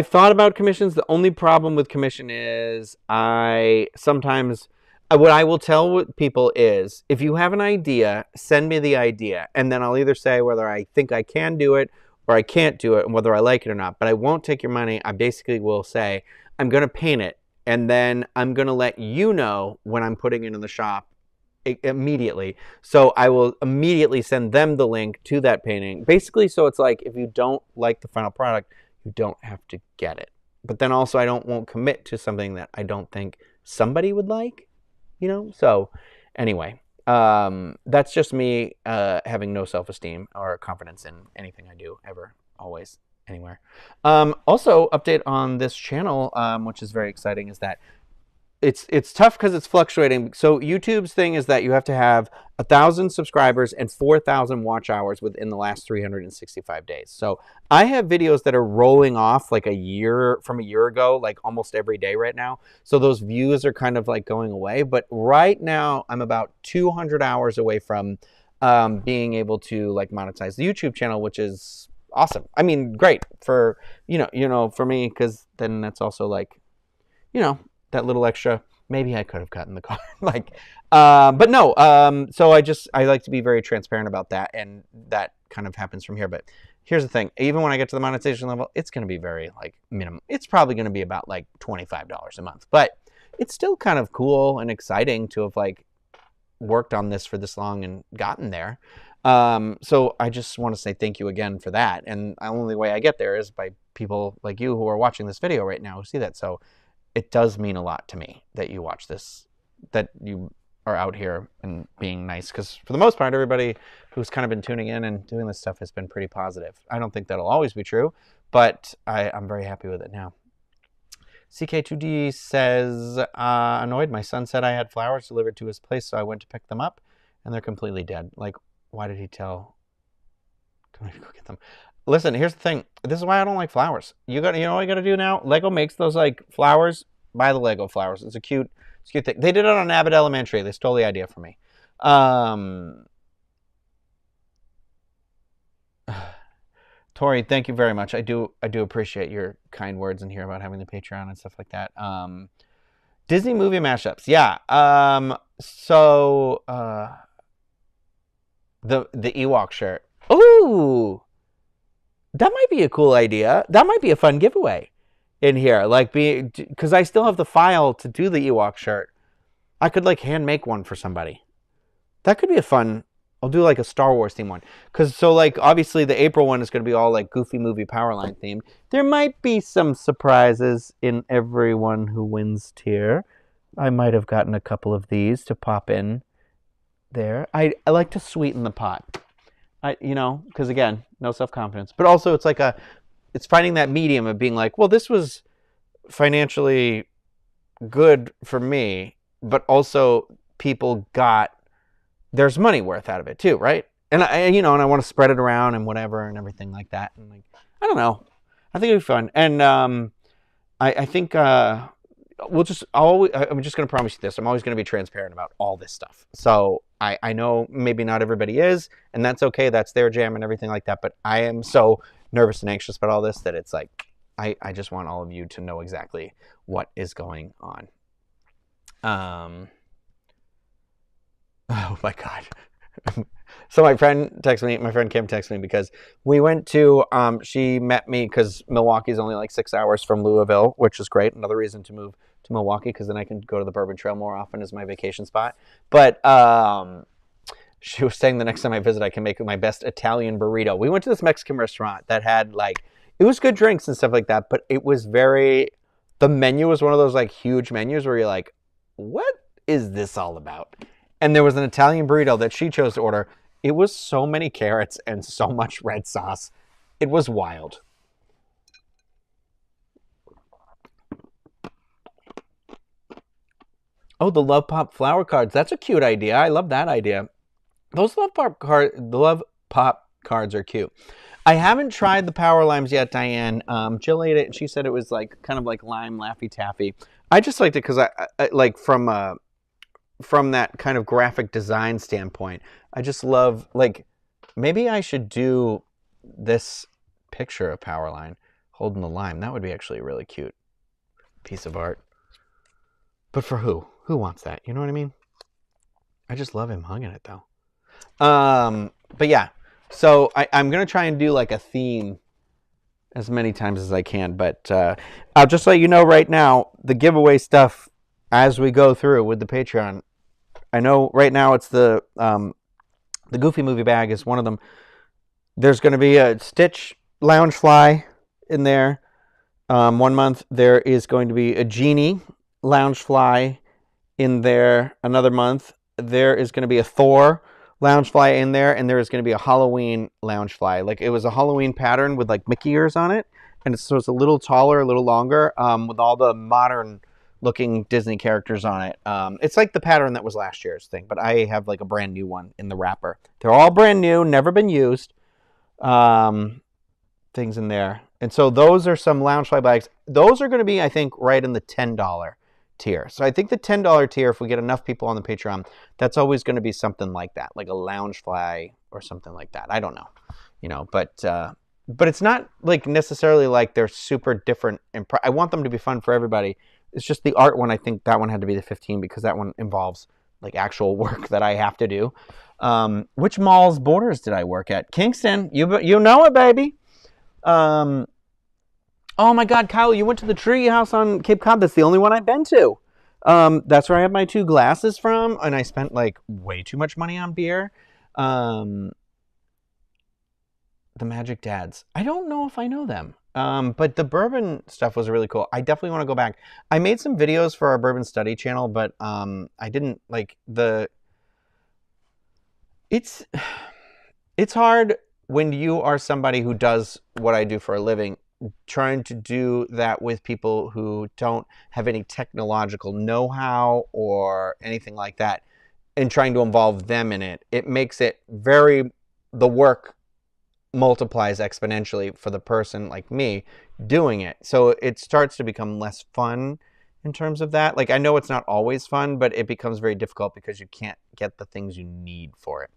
thought about commissions. The only problem with commission is sometimes what I will tell people is, if you have an idea, send me the idea, and then I'll either say whether I think I can do it or I can't do it, and whether I like it or not. But I won't take your money. I basically will say, I'm going to paint it, and then I'm going to let you know when I'm putting it in the shop immediately. So I will immediately send them the link to that painting. Basically, so it's like, if you don't like the final product, you don't have to get it. But then also I won't commit to something that I don't think somebody would like, you know? So anyway, that's just me having no self-esteem or confidence in anything I do, ever, always, anywhere. Also, update on this channel, which is very exciting, is that it's tough because it's fluctuating. So YouTube's thing is that you have to have 1,000 subscribers and 4,000 watch hours within the last 365 days. So I have videos that are rolling off like a year ago, like almost every day right now. So those views are kind of like going away. But right now I'm about 200 hours away from being able to like monetize the YouTube channel, which is awesome. I mean, great for, you know, for me, because then that's also like, you know, that little extra. Maybe I could have gotten the car. Like, but no. So I like to be very transparent about that, and that kind of happens from here. But here's the thing: even when I get to the monetization level, it's going to be very like minimum. It's probably going to be about like $25 a month. But it's still kind of cool and exciting to have like worked on this for this long and gotten there. So I just want to say thank you again for that. And the only way I get there is by people like you who are watching this video right now who see that. So it does mean a lot to me that you watch this, that you are out here and being nice. Because for the most part, everybody who's kind of been tuning in and doing this stuff has been pretty positive. I don't think that'll always be true, but I'm very happy with it now. CK2D says, annoyed. My son said I had flowers delivered to his place, so I went to pick them up, and they're completely dead. Like, why did he tell? Can I go get them? Listen, here's the thing. This is why I don't like flowers. You know what you got to do now? Lego makes those like flowers. Buy the Lego flowers. It's a cute thing. They did it on Abbott Elementary. They stole the idea from me. Tori, thank you very much. I do appreciate your kind words in here about having the Patreon and stuff like that. Disney movie mashups. Yeah. So the Ewok shirt. Ooh. That might be a cool idea. That might be a fun giveaway in here. Like, because I still have the file to do the Ewok shirt. I could like hand make one for somebody. That could be a fun. I'll do like a Star Wars theme one. Because so like obviously the April one is going to be all like Goofy Movie Powerline themed. There might be some surprises in everyone who wins tier. I might have gotten a couple of these to pop in there. I like to sweeten the pot. You know, because again, no self-confidence. But also it's like it's finding that medium of being like, well, this was financially good for me, but also people got there's money worth out of it too, right? And and I want to spread it around and whatever and everything like that. And like, I don't know, I think it'd be fun. And I think I'm just going to promise you this. I'm always going to be transparent about all this stuff. So I know maybe not everybody is, and that's okay. That's their jam and everything like that. But I am so nervous and anxious about all this that it's like, I just want all of you to know exactly what is going on. Oh my God. So my friend Kim texted me because we went to, she met me because Milwaukee's only like 6 hours from Louisville, which is great. Another reason to move to Milwaukee because then I can go to the Bourbon Trail more often as my vacation spot. But she was saying the next time I visit, I can make my best Italian burrito. We went to this Mexican restaurant that had like, it was good drinks and stuff like that, but it was the menu was one of those like huge menus where you're like, what is this all about? And there was an Italian burrito that she chose to order. It was so many carrots and so much red sauce. It was wild. Oh, the Love Pop flower cards. That's a cute idea. I love that idea. Those Love Pop cards are cute. I haven't tried the Power Limes yet, Diane. Jill ate it and she said it was like kind of like lime Laffy Taffy. I just liked it because I like from that kind of graphic design standpoint, I just love, like, maybe I should do this picture of Powerline holding the lime. That would be actually a really cute piece of art. But for who? Who wants that? You know what I mean? I just love him hugging it, though. But yeah, so I'm going to try and do, like, a theme as many times as I can. But I'll just let you know right now, the giveaway stuff as we go through with the Patreon. I know right now it's the Goofy Movie bag is one of them. There's going to be a Stitch Loungefly in there 1 month. There is going to be a Genie Loungefly in there another month. There is going to be a Thor Loungefly in there, and there is going to be a Halloween Loungefly. Like, it was a Halloween pattern with like Mickey ears on it, and so it's a little taller, a little longer, with all the modern looking Disney characters on it. It's like the pattern that was last year's thing, but I have like a brand new one in the wrapper. They're all brand new, never been used. Things in there. And so those are some Loungefly bags. Those are going to be, I think, right in the $10 tier. So I think the $10 tier, if we get enough people on the Patreon, that's always going to be something like that, like a Loungefly or something like that. I don't know, but it's not like necessarily like they're super different. I want them to be fun for everybody. It's just the art one. I think that one had to be the 15 because that one involves like actual work that I have to do. Which mall's borders did I work at? Kingston. You know it, baby. Oh my God, Kyle, you went to the tree house on Cape Cod. That's the only one I've been to. That's where I have my 2 glasses from, and I spent like way too much money on beer. The Magic Dads. I don't know if I know them. But the bourbon stuff was really cool. I definitely want to go back. I made some videos for our bourbon study channel, but I didn't like it's hard when you are somebody who does what I do for a living, trying to do that with people who don't have any technological know-how or anything like that, and trying to involve them in it. It makes it the work multiplies exponentially for the person like me doing it. So it starts to become less fun in terms of that. Like, I know it's not always fun, but it becomes very difficult because you can't get the things you need for it.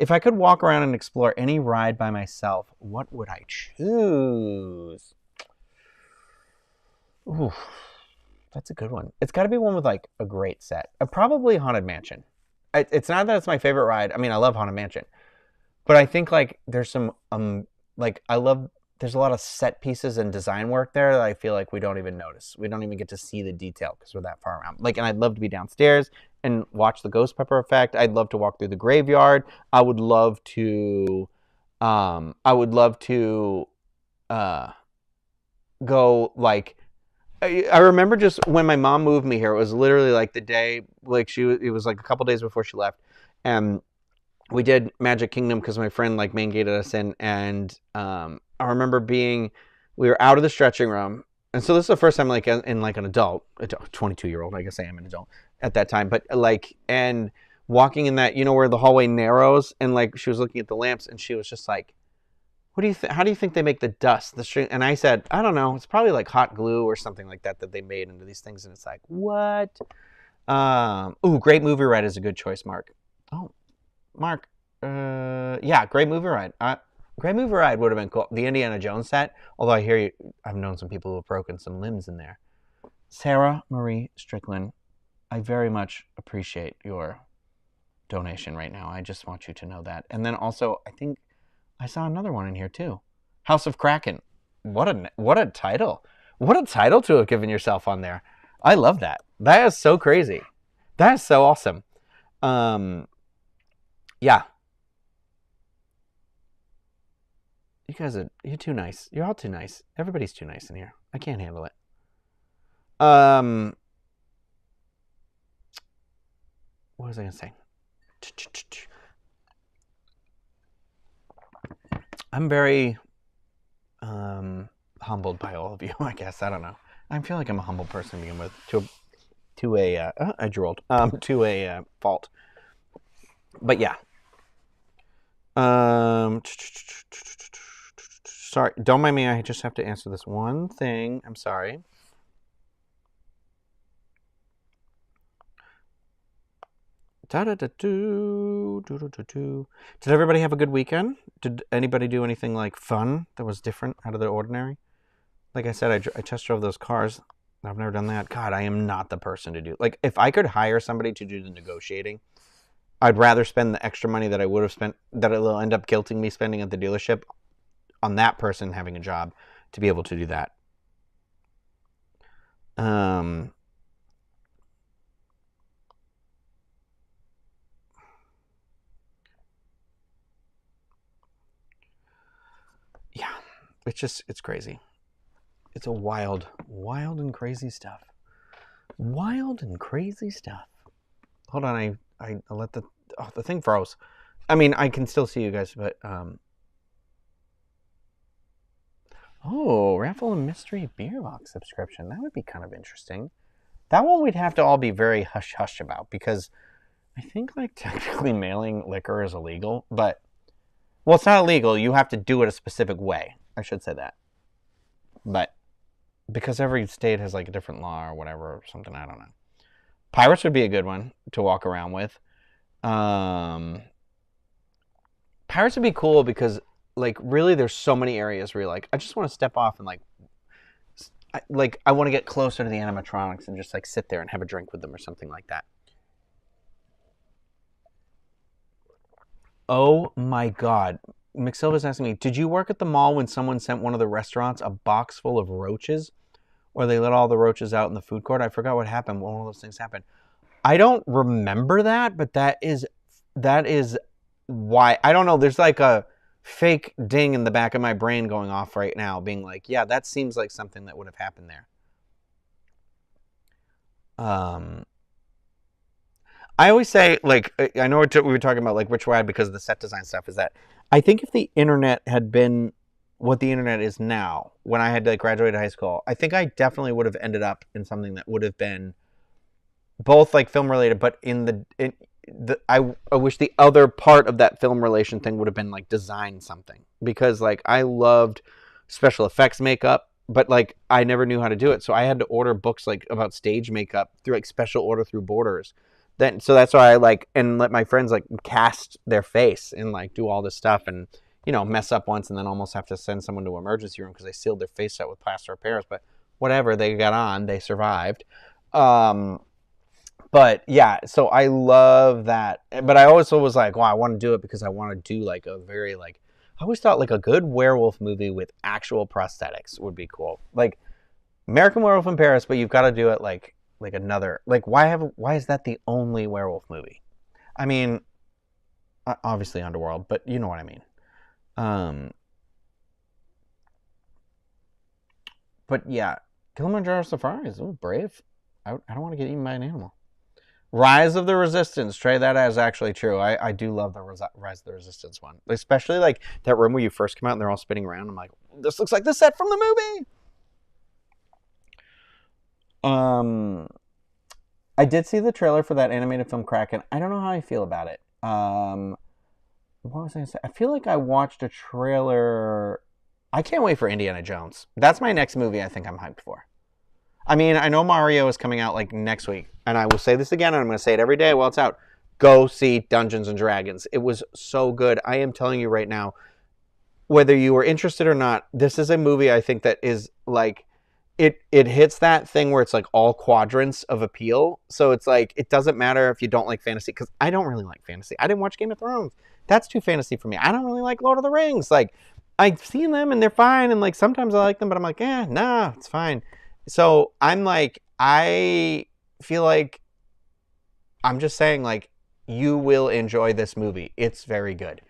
If I could walk around and explore any ride by myself, what would I choose? Ooh, that's a good one. It's got to be one with like a great set. Probably Haunted Mansion. It's not that it's my favorite ride. I mean, I love Haunted Mansion. But I think like there's some there's a lot of set pieces and design work there that I feel like we don't even notice. We don't even get to see the detail because we're that far around. Like, and I'd love to be downstairs and watch the Ghost Pepper effect. I'd love to walk through the graveyard. I would love to go like. I remember just when my mom moved me here, it was literally like the day, like it was like a couple days before she left, and we did Magic Kingdom because my friend like main gated us in, and I remember we were out of the stretching room, And so this is the first time, like, in like an adult, a 22-year-old, I guess I am an adult at that time, but like, and walking in that, where the hallway narrows, and like, she was looking at the lamps, and she was just like, what do you how do you think they make the dust, the string? And I said, I don't know, it's probably like hot glue or something like that they made into these things. And it's like, what? Ooh, Great Movie Ride is a good choice, Mark. Oh, Mark, yeah, Great Movie Ride. Great Movie Ride would have been cool. The Indiana Jones set, although I hear I've known some people who have broken some limbs in there. Sarah Marie Strickland, I very much appreciate your donation right now. I just want you to know that. And then also, I think I saw another one in here too. House of Kraken. What a title. What a title to have given yourself on there. I love that. That is so crazy. That is so awesome. Yeah. You guys you're too nice. You're all too nice. Everybody's too nice in here. I can't handle it. What was I going to say? I'm very humbled by all of you, I guess. I don't know. I feel like I'm a humble person to begin with, I drooled, to a fault. But yeah. Sorry, don't mind me. I just have to answer this one thing. I'm sorry. Did everybody have a good weekend? Did anybody do anything like fun that was different, out of the ordinary? Like I said, I test drove those cars. I've never done that. God, I am not the person to do. Like, if I could hire somebody to do the negotiating, I'd rather spend the extra money that I would have spent, that it'll end up guilting me spending at the dealership, on that person having a job to be able to do that. Yeah, it's crazy. It's a wild and crazy stuff. Wild and crazy stuff. Hold on, I let the thing froze. I mean, I can still see you guys, but raffle and mystery beer box subscription. That would be kind of interesting. That one we'd have to all be very hush hush about, because I think like technically mailing liquor is illegal, but well, it's not illegal. You have to do it a specific way. I should say that. But because every state has like a different law or whatever or something, I don't know. Pirates would be a good one to walk around with. Pirates would be cool because, like, really there's so many areas where you're like, I just want to step off and I want to get closer to the animatronics and just like sit there and have a drink with them or something like that. Oh my God. McSilva's asking me, did you work at the mall when someone sent one of the restaurants a box full of roaches? Or they let all the roaches out in the food court? I forgot what happened when one of those things happened. I don't remember that, but that is why. I don't know. There's like a fake ding in the back of my brain going off right now, being like, yeah, that seems like something that would have happened there. I always say, like, I know we were talking about like which ride because of the set design stuff, is that I think if the internet had been what the internet is now, when I had like graduated high school, I think I definitely would have ended up in something that would have been both like film related, but I wish the other part of that film relation thing would have been like design something, because like I loved special effects makeup, but like I never knew how to do it, so I had to order books like about stage makeup through like special order through Borders. So that's why I like, and let my friends like cast their face and like do all this stuff, and mess up once and then almost have to send someone to emergency room because they sealed their face out with plaster of Paris. But whatever, they got on, they survived. But yeah, so I love that. But I always was like, wow, I want to do it because I want to do like a very like, I always thought like a good werewolf movie with actual prosthetics would be cool. Like American Werewolf in Paris, but you've got to do it like another, like why is that the only werewolf movie? I mean, obviously Underworld, but you know what I mean. But yeah, Kilimanjaro Safaris. Oh, brave. I don't want to get eaten by an animal. Rise of the Resistance. Trey, that is actually true. I do love the Rise of the Resistance one. Especially like that room where you first come out and they're all spinning around. I'm like, this looks like the set from the movie. Um, I did see the trailer for that animated film Kraken. I don't know how I feel about it. What was I going to say? I feel like I watched a trailer. I can't wait for Indiana Jones. That's my next movie I think I'm hyped for. I mean, I know Mario is coming out like next week, and I will say this again, and I'm going to say it every day while it's out. Go see Dungeons and Dragons. It was so good. I am telling you right now, whether you are interested or not, this is a movie I think that is like it hits that thing where it's like all quadrants of appeal. So it's like it doesn't matter if you don't like fantasy, because I don't really like fantasy. I didn't watch Game of Thrones. That's too fantasy for me. I don't really like Lord of the Rings. Like I've seen them and they're fine, and like sometimes I like them, but I'm like, nah, it's fine. So I'm like, I feel like I'm just saying like you will enjoy this movie. It's very good.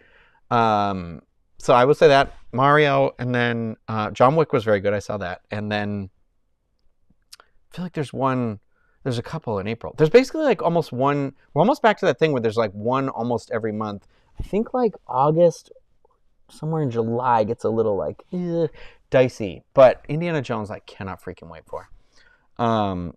So I would say that Mario, and then John Wick was very good. I saw that, and then I feel like there's a couple in April. There's basically like almost one. We're almost back to that thing where there's like one almost every month. I think like August, somewhere in July gets a little like dicey. But Indiana Jones, I cannot freaking wait for. Oh,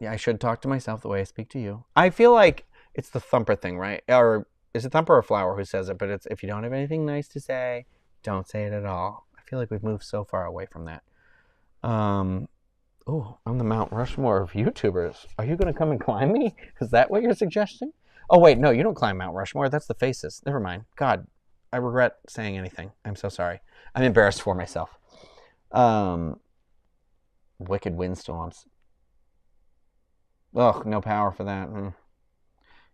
yeah, I should talk to myself the way I speak to you. I feel like it's the Thumper thing, right? Or is it Thumper or Flower who says it? But it's if you don't have anything nice to say, don't say it at all. I feel like we've moved so far away from that. I'm the Mount Rushmore of YouTubers. Are you going to come and climb me? Is that what you're suggesting? Oh, wait, no, you don't climb Mount Rushmore. That's the Faces. Never mind. God, I regret saying anything. I'm so sorry. I'm embarrassed for myself. Wicked windstorms. Ugh, no power for that.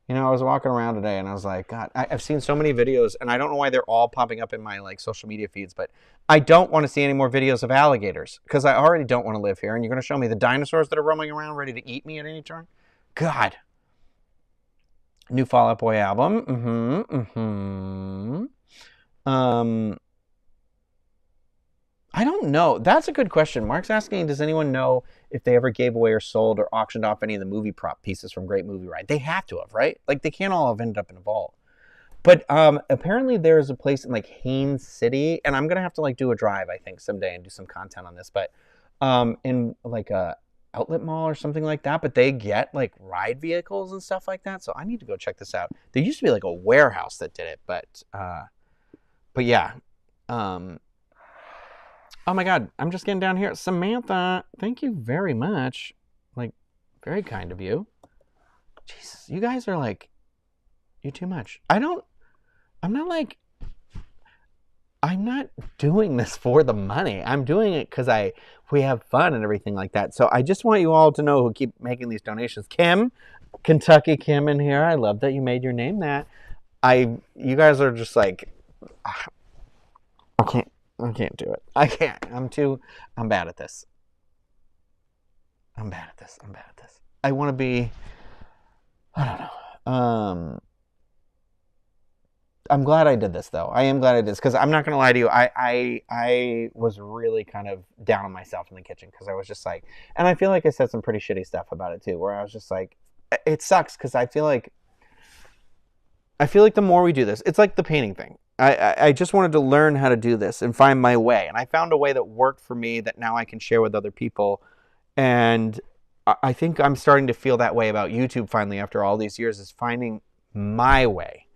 You know, I was walking around today and I was like, God, I've seen so many videos, and I don't know why they're all popping up in my like social media feeds, but I don't want to see any more videos of alligators because I already don't want to live here. And you're going to show me the dinosaurs that are roaming around ready to eat me at any turn? God. New Fall Out Boy album. I don't know. That's a good question. Mark's asking, does anyone know if they ever gave away or sold or auctioned off any of the movie prop pieces from Great Movie Ride? They have to have, right? Like, they can't all have ended up in a vault. But apparently there is a place in, like, Haines City, and I'm going to have to, like, do a drive, I think, someday and do some content on this. But in, like, a outlet mall or something like that. But they get, like, ride vehicles and stuff like that. So I need to go check this out. There used to be, like, a warehouse that did it. But yeah. Oh my God, I'm just getting down here. Samantha, thank you very much. Like, very kind of you. Jesus, you guys are like, you're too much. I'm not doing this for the money. I'm doing it because we have fun and everything like that. So I just want you all to know who keep making these donations. Kim, Kentucky Kim in here. I love that you made your name that. You guys are just like, I can't do it. I can't. I'm bad at this. I want to be, I don't know. I'm glad I did this though. I am glad I did this because I'm not going to lie to you. I was really kind of down on myself in the kitchen because I was just like, and I feel like I said some pretty shitty stuff about it too, where I was just like, it sucks because I feel like the more we do this, it's like the painting thing. I just wanted to learn how to do this and find my way. And I found a way that worked for me that now I can share with other people. And I think I'm starting to feel that way about YouTube finally after all these years, is finding my way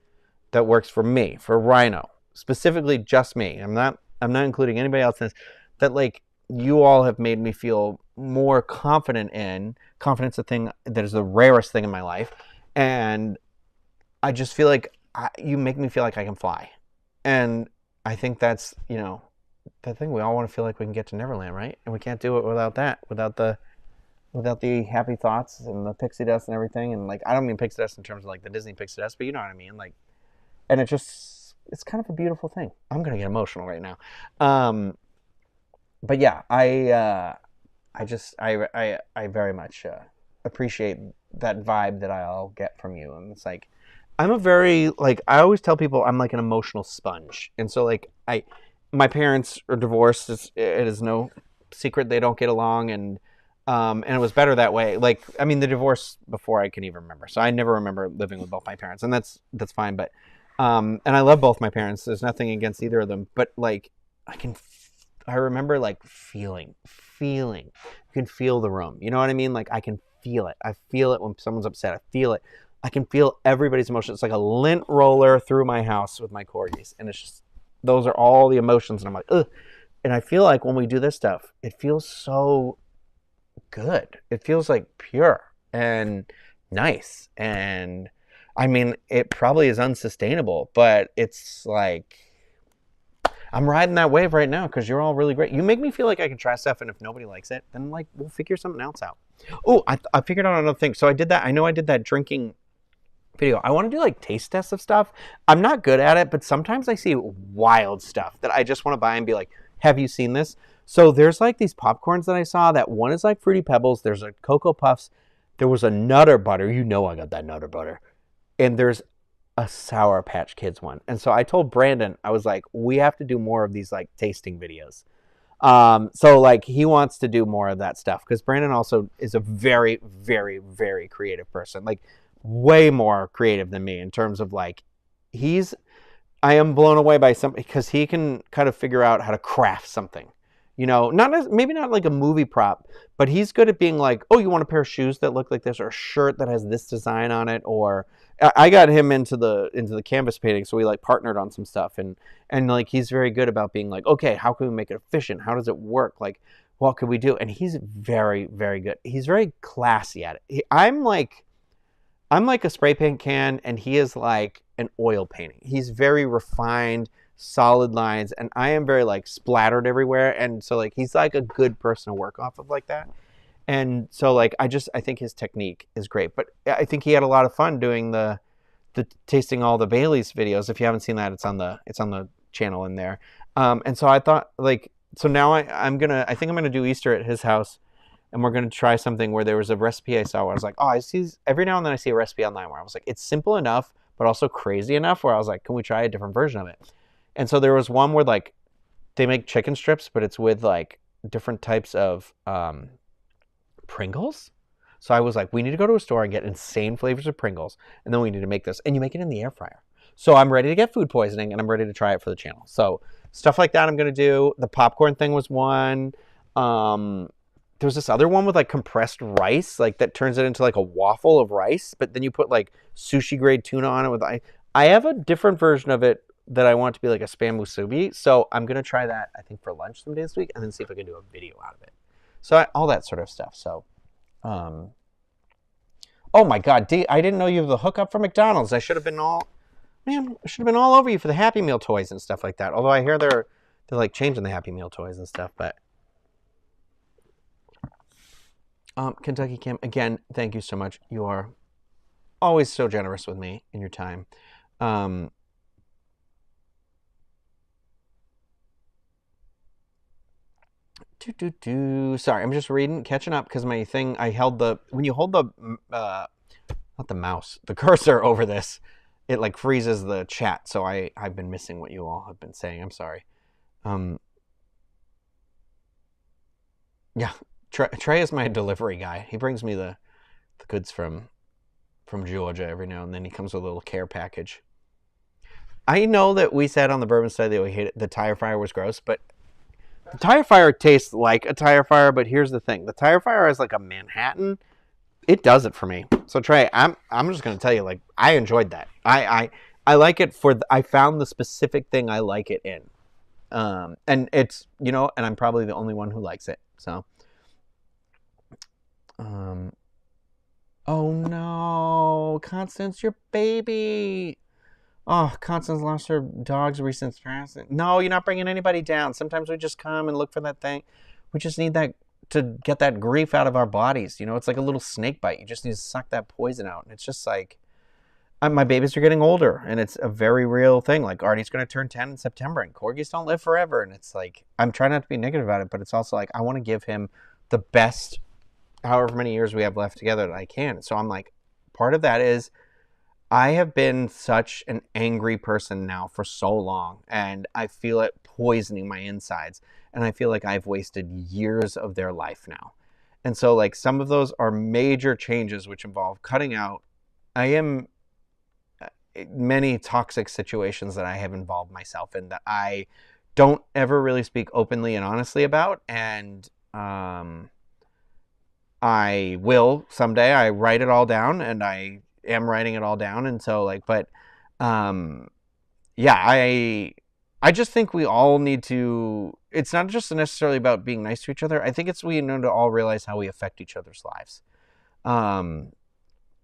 that works for me, for Ryno, specifically just me. I'm not including anybody else in this, that like you all have made me feel more confident in. Confidence, a thing that is the rarest thing in my life. And I just feel like you make me feel like I can fly. And I think that's, that thing. We all want to feel like we can get to Neverland, right? And we can't do it without that, without the happy thoughts and the pixie dust and everything. And like, I don't mean pixie dust in terms of like the Disney pixie dust, but you know what I mean? Like, and it's kind of a beautiful thing. I'm going to get emotional right now. But yeah, I very much appreciate that vibe that I'll get from you. And it's like, I'm a very, like, I always tell people I'm like an emotional sponge. And so like my parents are divorced. It is no secret they don't get along. And it was better that way. Like, I mean, the divorce before I can even remember. So I never remember living with both my parents, and that's fine. But, and I love both my parents. There's nothing against either of them, but like, I I remember like feeling. You can feel the room. You know what I mean? Like I can feel it. I feel it when someone's upset. I feel it. I can feel everybody's emotions. It's like a lint roller through my house with my corgis. And it's just, those are all the emotions. And I'm like, ugh. And I feel like when we do this stuff, it feels so good. It feels like pure and nice. And I mean, it probably is unsustainable, but it's like, I'm riding that wave right now because you're all really great. You make me feel like I can try stuff, and if nobody likes it, then like we'll figure something else out. Oh, I figured out another thing. So I did that. I know I did that drinking video. I want to do like taste tests of stuff. I'm not good at it, but sometimes I see wild stuff that I just want to buy and be like, have you seen this? So there's like these popcorns that I saw. That one is like Fruity Pebbles. There's a Cocoa Puffs. There was a Nutter Butter. You know I got that Nutter Butter. And there's a Sour Patch Kids one. And so I told Brandon, I was like, we have to do more of these like tasting videos. So like he wants to do more of that stuff because Brandon also is a very, very, very creative person. Like way more creative than me in terms of like I am blown away by something because he can kind of figure out how to craft something. You know, maybe not like a movie prop, but he's good at being like, oh, you want a pair of shoes that look like this, or a shirt that has this design on it, or I got him into the canvas painting, so we like partnered on some stuff, and like he's very good about being like, okay, how can we make it efficient? How does it work? Like, what could we do? And he's very, very good. He's very classy at it. I'm like a spray paint can, and he is like an oil painting. He's very refined, solid lines, and I am very like splattered everywhere, and so like he's like a good person to work off of like that. And so like I think his technique is great, but I think he had a lot of fun doing the tasting all the Bailey's videos. If you haven't seen that, it's on the channel in there. And so I thought like, so now I think I'm gonna do Easter at his house, and we're gonna try something where there was a recipe I saw where I was like, oh, I see every now and then I see a recipe online where I was like, it's simple enough but also crazy enough where I was like, can we try a different version of it? And so there was one where like they make chicken strips, but it's with like different types of Pringles. So I was like, we need to go to a store and get insane flavors of Pringles, and then we need to make this, and you make it in the air fryer. So I'm ready to get food poisoning, and I'm ready to try it for the channel. So stuff like that I'm going to do. The popcorn thing was one. There's this other one with like compressed rice, like that turns it into like a waffle of rice, but then you put like sushi grade tuna on it with I have a different version of it that I want to be like a spam musubi. So I'm going to try that, I think, for lunch some days this week, and then see if I can do a video out of it. So all that sort of stuff. So, oh my God, I didn't know you have the hookup for McDonald's. I should have been all over you for the Happy Meal toys and stuff like that. Although I hear they're like changing the Happy Meal toys and stuff, but. Kentucky Kim, again, thank you so much. You are always so generous with me in your time. Sorry, I'm just reading, catching up, because my thing, when you hold not the mouse, the cursor over this, it like freezes the chat. So I've been missing what you all have been saying. I'm sorry. Yeah. Trey is my delivery guy. He brings me the goods from Georgia every now and then. He comes with a little care package. I know that we said on the bourbon study that we hated the tire fire was gross, but the tire fire tastes like a tire fire. But here's the thing: the tire fire is like a Manhattan. It does it for me. So Trey, I'm just gonna tell you, like, I enjoyed that. I like it I found the specific thing I like it in, and it's and I'm probably the only one who likes it. So. Oh no, Constance, your baby. Oh, Constance lost her dog's recent passing. No, you're not bringing anybody down. Sometimes we just come and look for that thing. We just need that to get that grief out of our bodies. It's like a little snake bite. You just need to suck that poison out. And it's just like, my babies are getting older, and it's a very real thing. Like, Artie's going to turn 10 in September, and corgis don't live forever. And it's like, I'm trying not to be negative about it, but it's also like, I want to give him the best however many years we have left together that I can. So I'm like, part of that is I have been such an angry person now for so long, and I feel it poisoning my insides, and I feel like I've wasted years of their life now. And so like some of those are major changes which involve cutting out. I am many toxic situations that I have involved myself in that I don't ever really speak openly and honestly about. And I will someday. I write it all down, and I am writing it all down. And so, like, but yeah, I just think we all need to. It's not just necessarily about being nice to each other. I think it's we need to all realize how we affect each other's lives.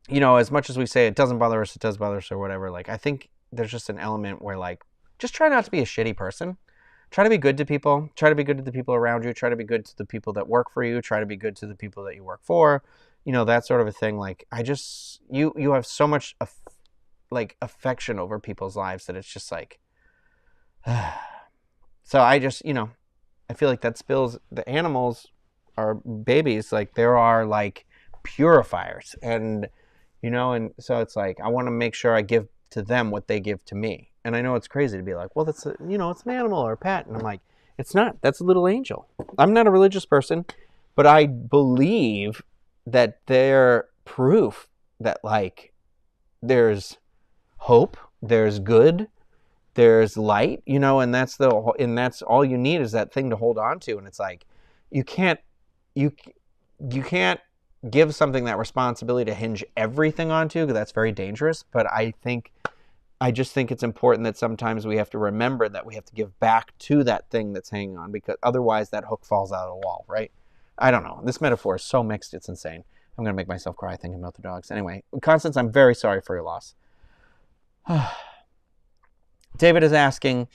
You know, as much as we say it doesn't bother us, it does bother us, or whatever. Like, I think there's just an element where, like, just try not to be a shitty person. Try to be good to people. Try to be good to the people around you. Try to be good to the people that work for you. Try to be good to the people that you work for. You know, that sort of a thing. Like, I just you have so much like affection over people's lives that it's just like. So I just, you know, I feel like that spills. The animals are babies. Like, there are like purifiers, and you know, and so it's like I want to make sure I give to them what they give to me. And I know it's crazy to be like, well, that's a, you know, it's an animal or a pet, and I'm like, it's not. That's a little angel. I'm not a religious person, but I believe that they're proof that, like, there's hope, there's good, there's light, you know, and that's all you need is that thing to hold on to. And it's like, you can't give something that responsibility to hinge everything onto, because that's very dangerous. But I just think it's important that sometimes we have to remember that we have to give back to that thing that's hanging on, because otherwise that hook falls out of the wall, right? I don't know. This metaphor is so mixed, it's insane. I'm going to make myself cry thinking about the dogs. Anyway, Constance, I'm very sorry for your loss. David is asking,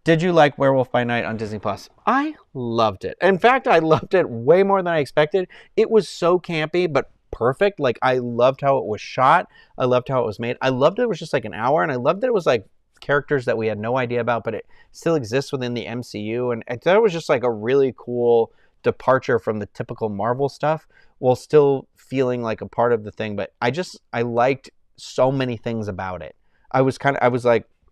did you like Werewolf by Night on Disney Plus? I loved it. In fact, I loved it way more than I expected. It was so campy, but perfect. Like, I loved how it was shot. I loved how it was made. I loved it was just like an hour, and I loved that it was like characters that we had no idea about, but it still exists within the MCU. And I thought it was just like a really cool departure from the typical Marvel stuff, while still feeling like a part of the thing. But I liked so many things about it.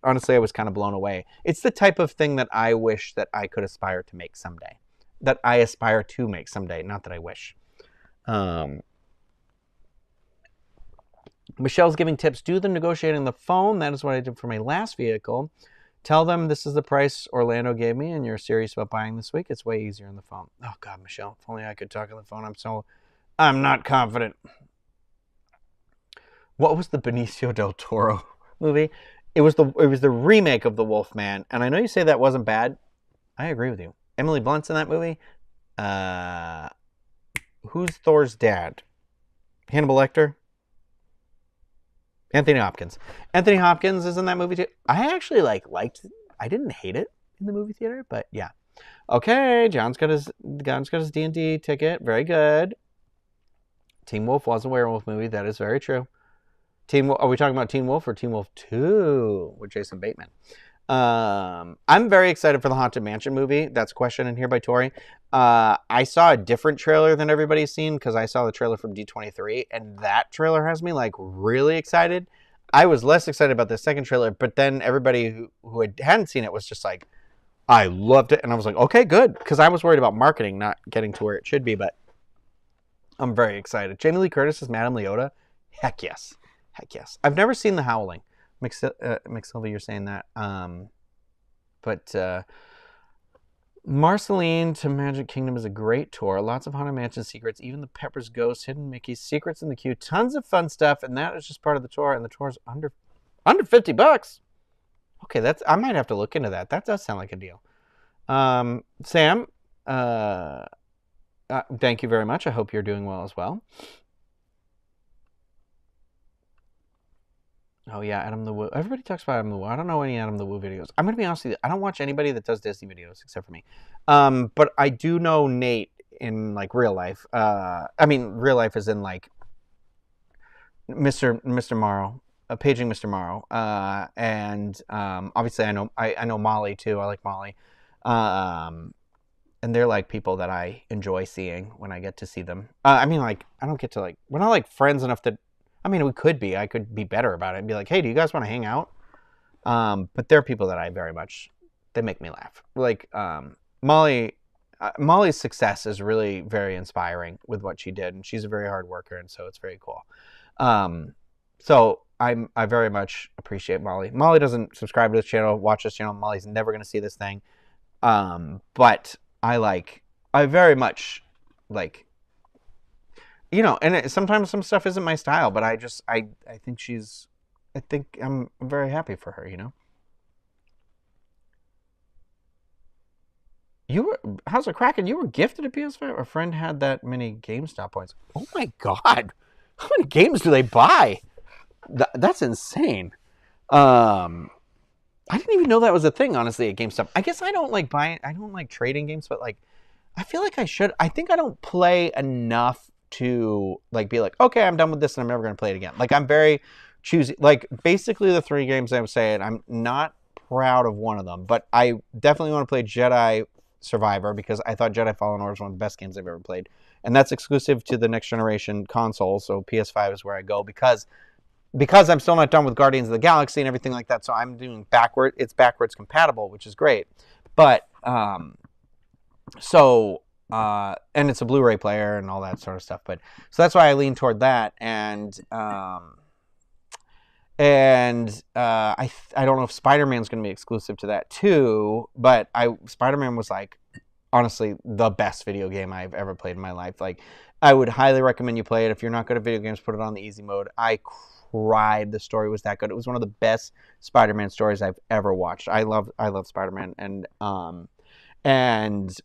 Honestly, I was kind of blown away. It's the type of thing that I wish that I could aspire to make someday. That I aspire to make someday, not that I wish. Michelle's giving tips. Do the negotiating on the phone. That is what I did for my last vehicle. Tell them this is the price Orlando gave me and you're serious about buying this week. It's way easier on the phone. Oh, God, Michelle. If only I could talk on the phone. I'm not confident. What was the Benicio del Toro movie? It was the remake of The Wolfman, and I know you say that wasn't bad. I agree with you. Emily Blunt's in that movie. Who's Thor's dad? Hannibal Lecter? Anthony Hopkins. Anthony Hopkins is in that movie too. I actually liked it. I didn't hate it in the movie theater, but yeah. Okay, John's got his D&D ticket. Very good. Teen Wolf was a werewolf movie. That is very true. Are we talking about Teen Wolf or Teen Wolf 2 with Jason Bateman? I'm very excited for the Haunted Mansion movie. That's a question in here by Tori. I saw a different trailer than everybody's seen, because I saw the trailer from D23, and that trailer has me like really excited. I was less excited about the second trailer, but then everybody who hadn't seen it was just like, I loved it. And I was like, okay, good. Because I was worried about marketing not getting to where it should be, but I'm very excited. Jamie Lee Curtis is Madame Leota. Heck yes. Heck yes. I've never seen The Howling. McSylvia, you're saying that. But Marceline to Magic Kingdom is a great tour. Lots of Haunted Mansion secrets, even the Pepper's Ghost, Hidden Mickey, Secrets in the Queue. Tons of fun stuff, and that is just part of the tour, and the tour is under $50. Okay, I might have to look into that. That does sound like a deal. Sam, thank you very much. I hope you're doing well as well. Oh, yeah, Adam the Woo. Everybody talks about Adam the Woo. I don't know any Adam the Woo videos. I'm going to be honest with you. I don't watch anybody that does Disney videos except for me. But I do know Nate in, like, real life. I mean, real life is in, like, Mr. Morrow. Paging Mr. Morrow. And obviously I know Molly, too. I like Molly. And they're, like, people that I enjoy seeing when I get to see them. I mean, like, I don't get to, like... We're not, like, friends enough that... I mean, we could be. I could be better about it and be like, hey, do you guys want to hang out? But they're people that I very much, they make me laugh. Like, Molly's success is really very inspiring with what she did. And she's a very hard worker. And so it's very cool. So I very much appreciate Molly. Molly doesn't subscribe to this channel, watch this channel. Molly's never going to see this thing. But I very much like, and sometimes some stuff isn't my style, but I think I'm very happy for her, How's it cracking? You were gifted a PS5? A friend had that many GameStop points. Oh my God. How many games do they buy? That's insane. I didn't even know that was a thing, honestly, at GameStop. I guess I don't like trading games, but I feel like I should. I think I don't play enough to be like, okay, I'm done with this and I'm never going to play it again. I'm very choosy. Basically the 3 games I was saying, I'm not proud of one of them, but I definitely want to play Jedi Survivor because I thought Jedi Fallen Order was one of the best games I've ever played. And that's exclusive to the next generation console, so PS5 is where I go because I'm still not done with Guardians of the Galaxy and everything like that, so I'm doing it's backwards compatible, which is great. But and it's a Blu-ray player and all that sort of stuff. But so that's why I lean toward that. And I don't know if Spider-Man's going to be exclusive to that too. But Spider-Man was honestly the best video game I've ever played in my life. I would highly recommend you play it. If you're not good at video games, put it on the easy mode. I cried. The story was that good. It was one of the best Spider-Man stories I've ever watched. I love Spider-Man, and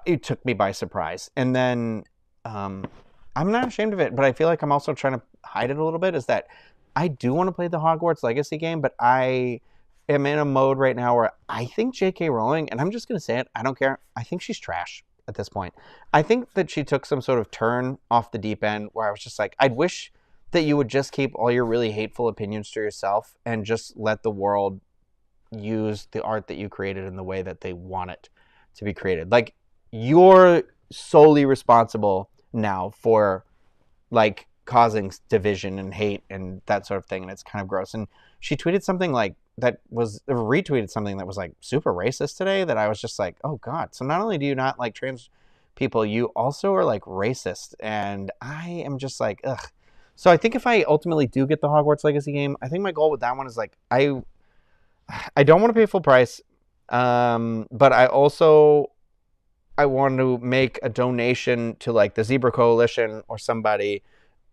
it took me by surprise. And then I'm not ashamed of it, but I feel like I'm also trying to hide it a little bit, is that I do want to play the Hogwarts Legacy game, but I am in a mode right now where I think J.K. Rowling, and I'm just going to say it, I don't care, I think she's trash at this point. I think that she took some sort of turn off the deep end where I was just like, I'd wish that you would just keep all your really hateful opinions to yourself and just let the world use the art that you created in the way that they want it to be created. You're solely responsible now for causing division and hate and that sort of thing, and it's kind of gross. And she tweeted something retweeted something that was super racist today, that I was just like, oh God. So not only do you not like trans people, you also are racist, and I am just ugh. So I think if I ultimately do get the Hogwarts Legacy game, I think my goal with that one is I don't want to pay full price, but I want to make a donation to the Zebra Coalition or somebody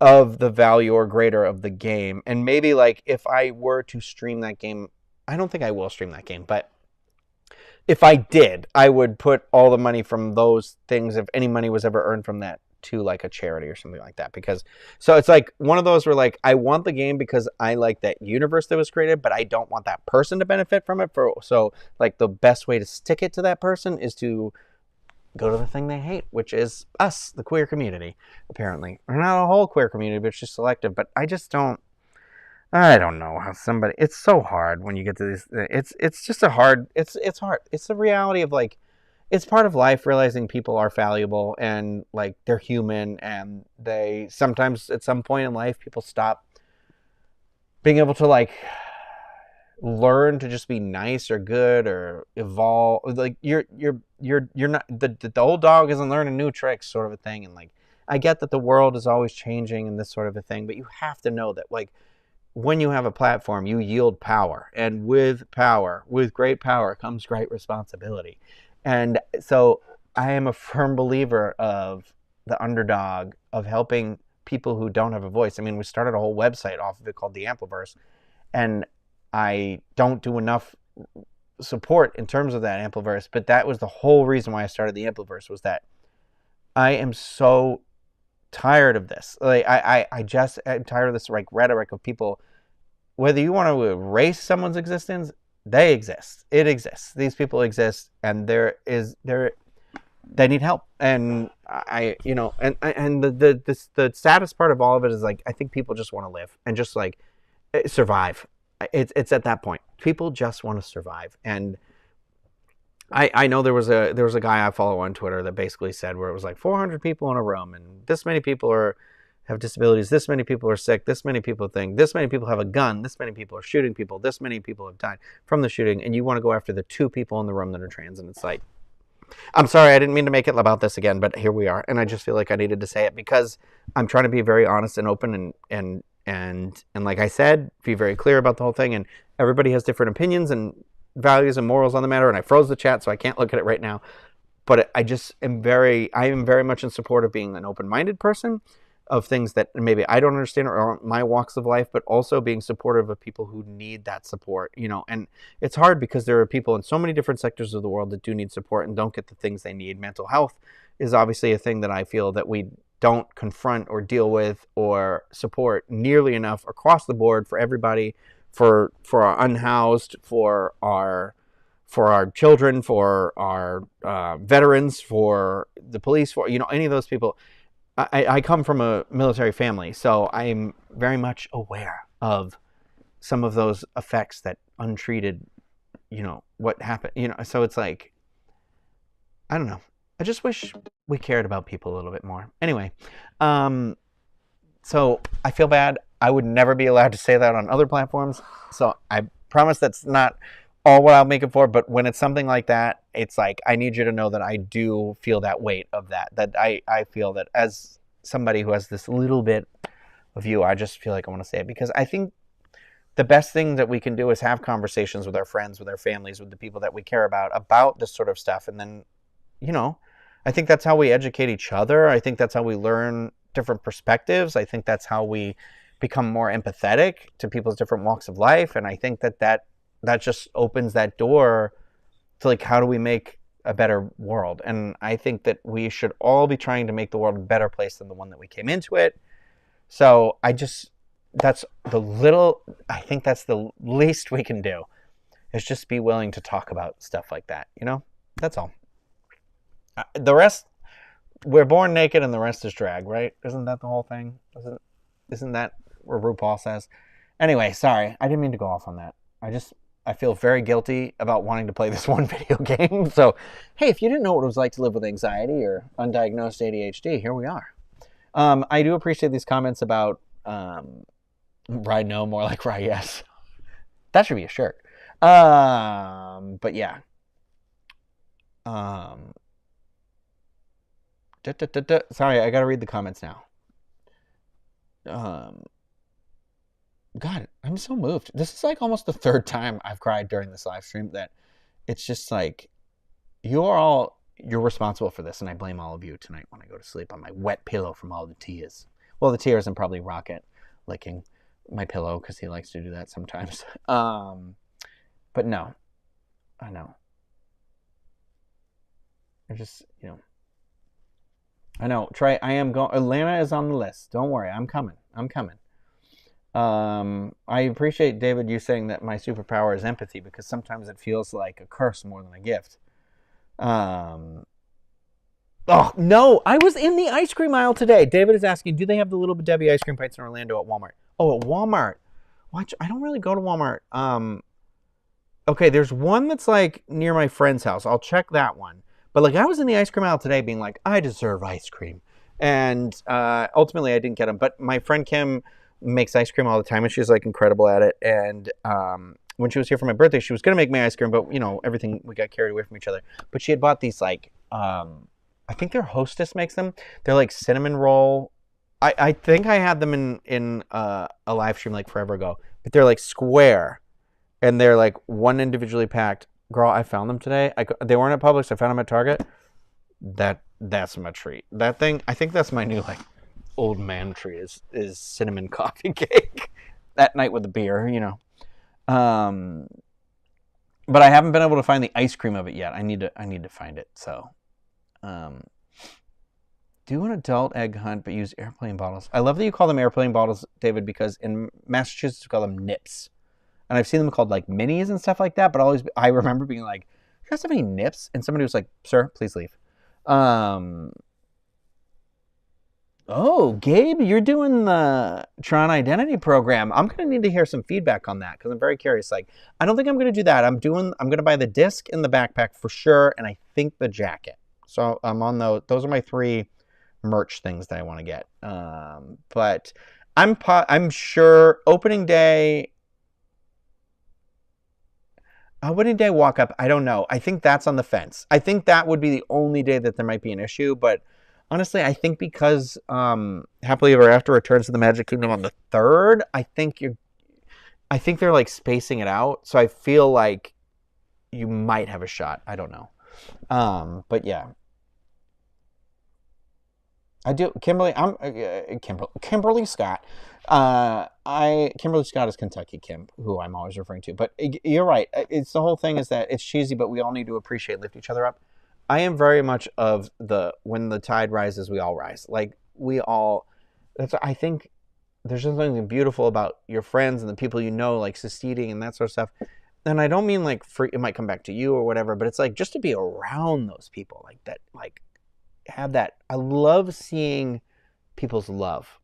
of the value or greater of the game. And maybe if I were to stream that game, I don't think I will stream that game, but if I did, I would put all the money from those things, if any money was ever earned from that, to a charity or something like that. Because so it's one of those where I want the game because I like that universe that was created, but I don't want that person to benefit from it. So the best way to stick it to that person is to go to the thing they hate, which is us, the queer community, apparently. Or not a whole queer community, but it's just selective. But I don't know how somebody, it's so hard when you get to this. It's just hard. It's the reality of it's part of life, realizing people are fallible and they're human, and they sometimes at some point in life people stop being able to learn to just be nice or good or evolve. You're not the old dog isn't learning new tricks, sort of a thing. And I get that the world is always changing and this sort of a thing, but you have to know that when you have a platform, you yield power, and with great power comes great responsibility. And so I am a firm believer of the underdog, of helping people who don't have a voice. I mean, we started a whole website off of it called the Ampliverse, and I don't do enough support in terms of that Ampliverse, but that was the whole reason why I started the Ampliverse, was that I am so tired of this. I'm tired of this rhetoric of people, whether you want to erase someone's existence, they exist. It exists. These people exist, and they need help. And the saddest part of all of it is I think people just want to live and just survive. It's at that point. People just want to survive. And I know there was a guy I follow on Twitter that basically said, where it was 400 people in a room, and this many people have disabilities, this many people are sick, this many people think, this many people have a gun, this many people are shooting people, this many people have died from the shooting, and you want to go after the 2 people in the room that are trans. And it's I'm sorry, I didn't mean to make it about this again, but here we are. And I just feel like I needed to say it because I'm trying to be very honest and open and like I said, be very clear about the whole thing. And everybody has different opinions, and values and morals on the matter, and I froze the chat, so I can't look at it right now. But I am very much in support of being an open-minded person, of things that maybe I don't understand or aren't my walks of life, but also being supportive of people who need that support, and it's hard because there are people in so many different sectors of the world that do need support and don't get the things they need. Mental health is obviously a thing that I feel that we don't confront or deal with or support nearly enough across the board for everybody, for our unhoused, for our children, for our veterans, for the police, for any of those people. I come from a military family, so I'm very much aware of some of those effects that untreated, what happened, so it's like, I don't know. I just wish we cared about people a little bit more. Anyway, so I feel bad. I would never be allowed to say that on other platforms, so I promise that's not all what I'll make it for, but when it's something like that, it's like, I need you to know that I do feel that weight of that I feel that as somebody who has this little bit of you, I just feel like I want to say it, because I think the best thing that we can do is have conversations with our friends, with our families, with the people that we care about this sort of stuff. And then, I think that's how we educate each other. I think that's how we learn different perspectives. I think that's how we become more empathetic to people's different walks of life. And I think that just opens that door to, like, how do we make a better world? And I think that we should all be trying to make the world a better place than the one that we came into it. So I think that's the least we can do, is just be willing to talk about stuff like that. That's all. The rest, we're born naked and the rest is drag, right? Isn't that the whole thing? Isn't that where RuPaul says? Anyway, sorry. I didn't mean to go off on that. I feel very guilty about wanting to play this one video game. So, hey, if you didn't know what it was like to live with anxiety or undiagnosed ADHD, here we are. I do appreciate these comments about Ryno, more like Ryes. That should be a shirt. But yeah. Sorry, I gotta read the comments now. God, I'm so moved. This is like almost the third time I've cried during this live stream, that it's just like, you're responsible for this, and I blame all of you tonight when I go to sleep on my wet pillow from all the tears. Well, the tears, and probably Rocket licking my pillow because he likes to do that sometimes. But no, I know. I just, I know. Trey, I am going. Atlanta is on the list. Don't worry, I'm coming. I appreciate, David, you saying that my superpower is empathy, because sometimes it feels like a curse more than a gift. Oh, no, I was in the ice cream aisle today. David is asking, do they have the Little Debbie ice cream bites in Orlando at Walmart? Oh, at Walmart. Watch, I don't really go to Walmart. Okay, there's one that's like near my friend's house. I'll check that one. But like, I was in the ice cream aisle today being like, I deserve ice cream. And ultimately I didn't get them. But my friend Kim makes ice cream all the time, and she's like incredible at it. And when she was here for my birthday, she was going to make me ice cream, but everything, we got carried away from each other. But she had bought these like, I think their Hostess makes them. They're like cinnamon roll. I think I had them in a live stream like forever ago, but they're like square, and they're like one individually packed. Girl, I found them today. They weren't at Publix. I found them at Target. That's my treat. That thing, I think that's my new like old man treat is cinnamon coffee cake that night with the beer, But I haven't been able to find the ice cream of it yet. I need to find it. So, do an adult egg hunt, but use airplane bottles. I love that you call them airplane bottles, David, because in Massachusetts we call them nips. And I've seen them called like minis and stuff like that, but I remember being like, you guys have any nips? And somebody was like, sir, please leave. Oh, Gabe, you're doing the Tron Identity program. I'm going to need to hear some feedback on that, because I'm very curious. Like, I don't think I'm going to do that. I'm going to buy the disc and the backpack for sure, and I think the jacket. So I'm on those are my 3 merch things that I want to get. But I'm sure opening day walk up, I don't know. I think that's on the fence. I think that would be the only day that there might be an issue, but honestly, I think because Happily Ever After returns to the Magic Kingdom on the 3rd, I think they're like spacing it out. So I feel like you might have a shot. I don't know. But yeah. I do. Kimberly, Kimberly Scott. Kimberly Scott is Kentucky Kim, who I'm always referring to. But you're right. It's the whole thing is that it's cheesy, but we all need to appreciate, lift each other up. I am very much of when the tide rises, we all rise. Like we all. I think there's something beautiful about your friends and the people you know, like succeeding and that sort of stuff. And I don't mean like it might come back to you or whatever, but it's like just to be around those people like that, like. Have that. I love seeing people's love,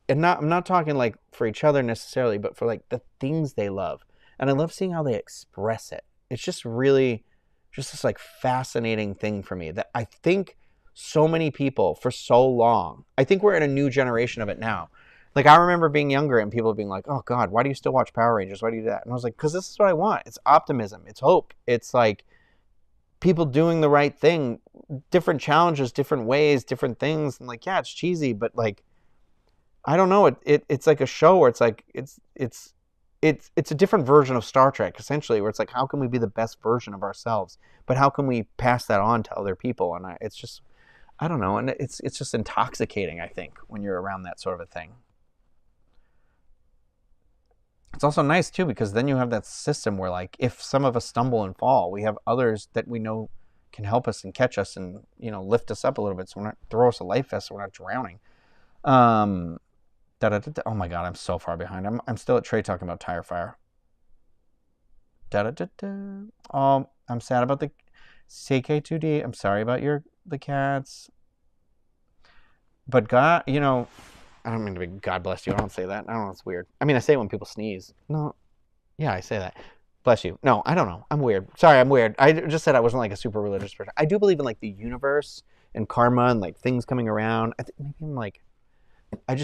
and I'm not talking like for each other necessarily, but for like the things they love, and I love seeing how they express it. It's just really just this like fascinating thing for me that I think so many people for so long, I think we're in a new generation of it now. Like I remember being younger and people being like, oh God, why do you still watch Power Rangers? Why do you do that? And I was like, because this is what I want. It's optimism. It's hope. It's like people doing the right thing, different challenges, different ways, different things. And like, yeah, it's cheesy, but like, I don't know. It's like a show where it's like, it's a different version of Star Trek, essentially, where it's like, how can we be the best version of ourselves? But how can we pass that on to other people? And it's just, I don't know. And it's just intoxicating, I think, when you're around that sort of a thing. It's also nice, too, because then you have that system where, like, if some of us stumble and fall, we have others that we know can help us and catch us and, you know, lift us up a little bit so we're not, throw us a life vest so we're not drowning. Oh, my God, I'm so far behind. I'm still at Trey talking about tire fire. Oh, I'm sad about the CK2D. I'm sorry about the cats. But God, you know... I don't mean to be God bless you. I don't say that. I don't know. It's weird. I mean, I say it when people sneeze. No. Yeah, I say that. Bless you. No, I don't know. I'm weird. Sorry, I'm weird. I just said I wasn't like a super religious person. I do believe in like the universe and karma and like things coming around. I think maybe I'm like, I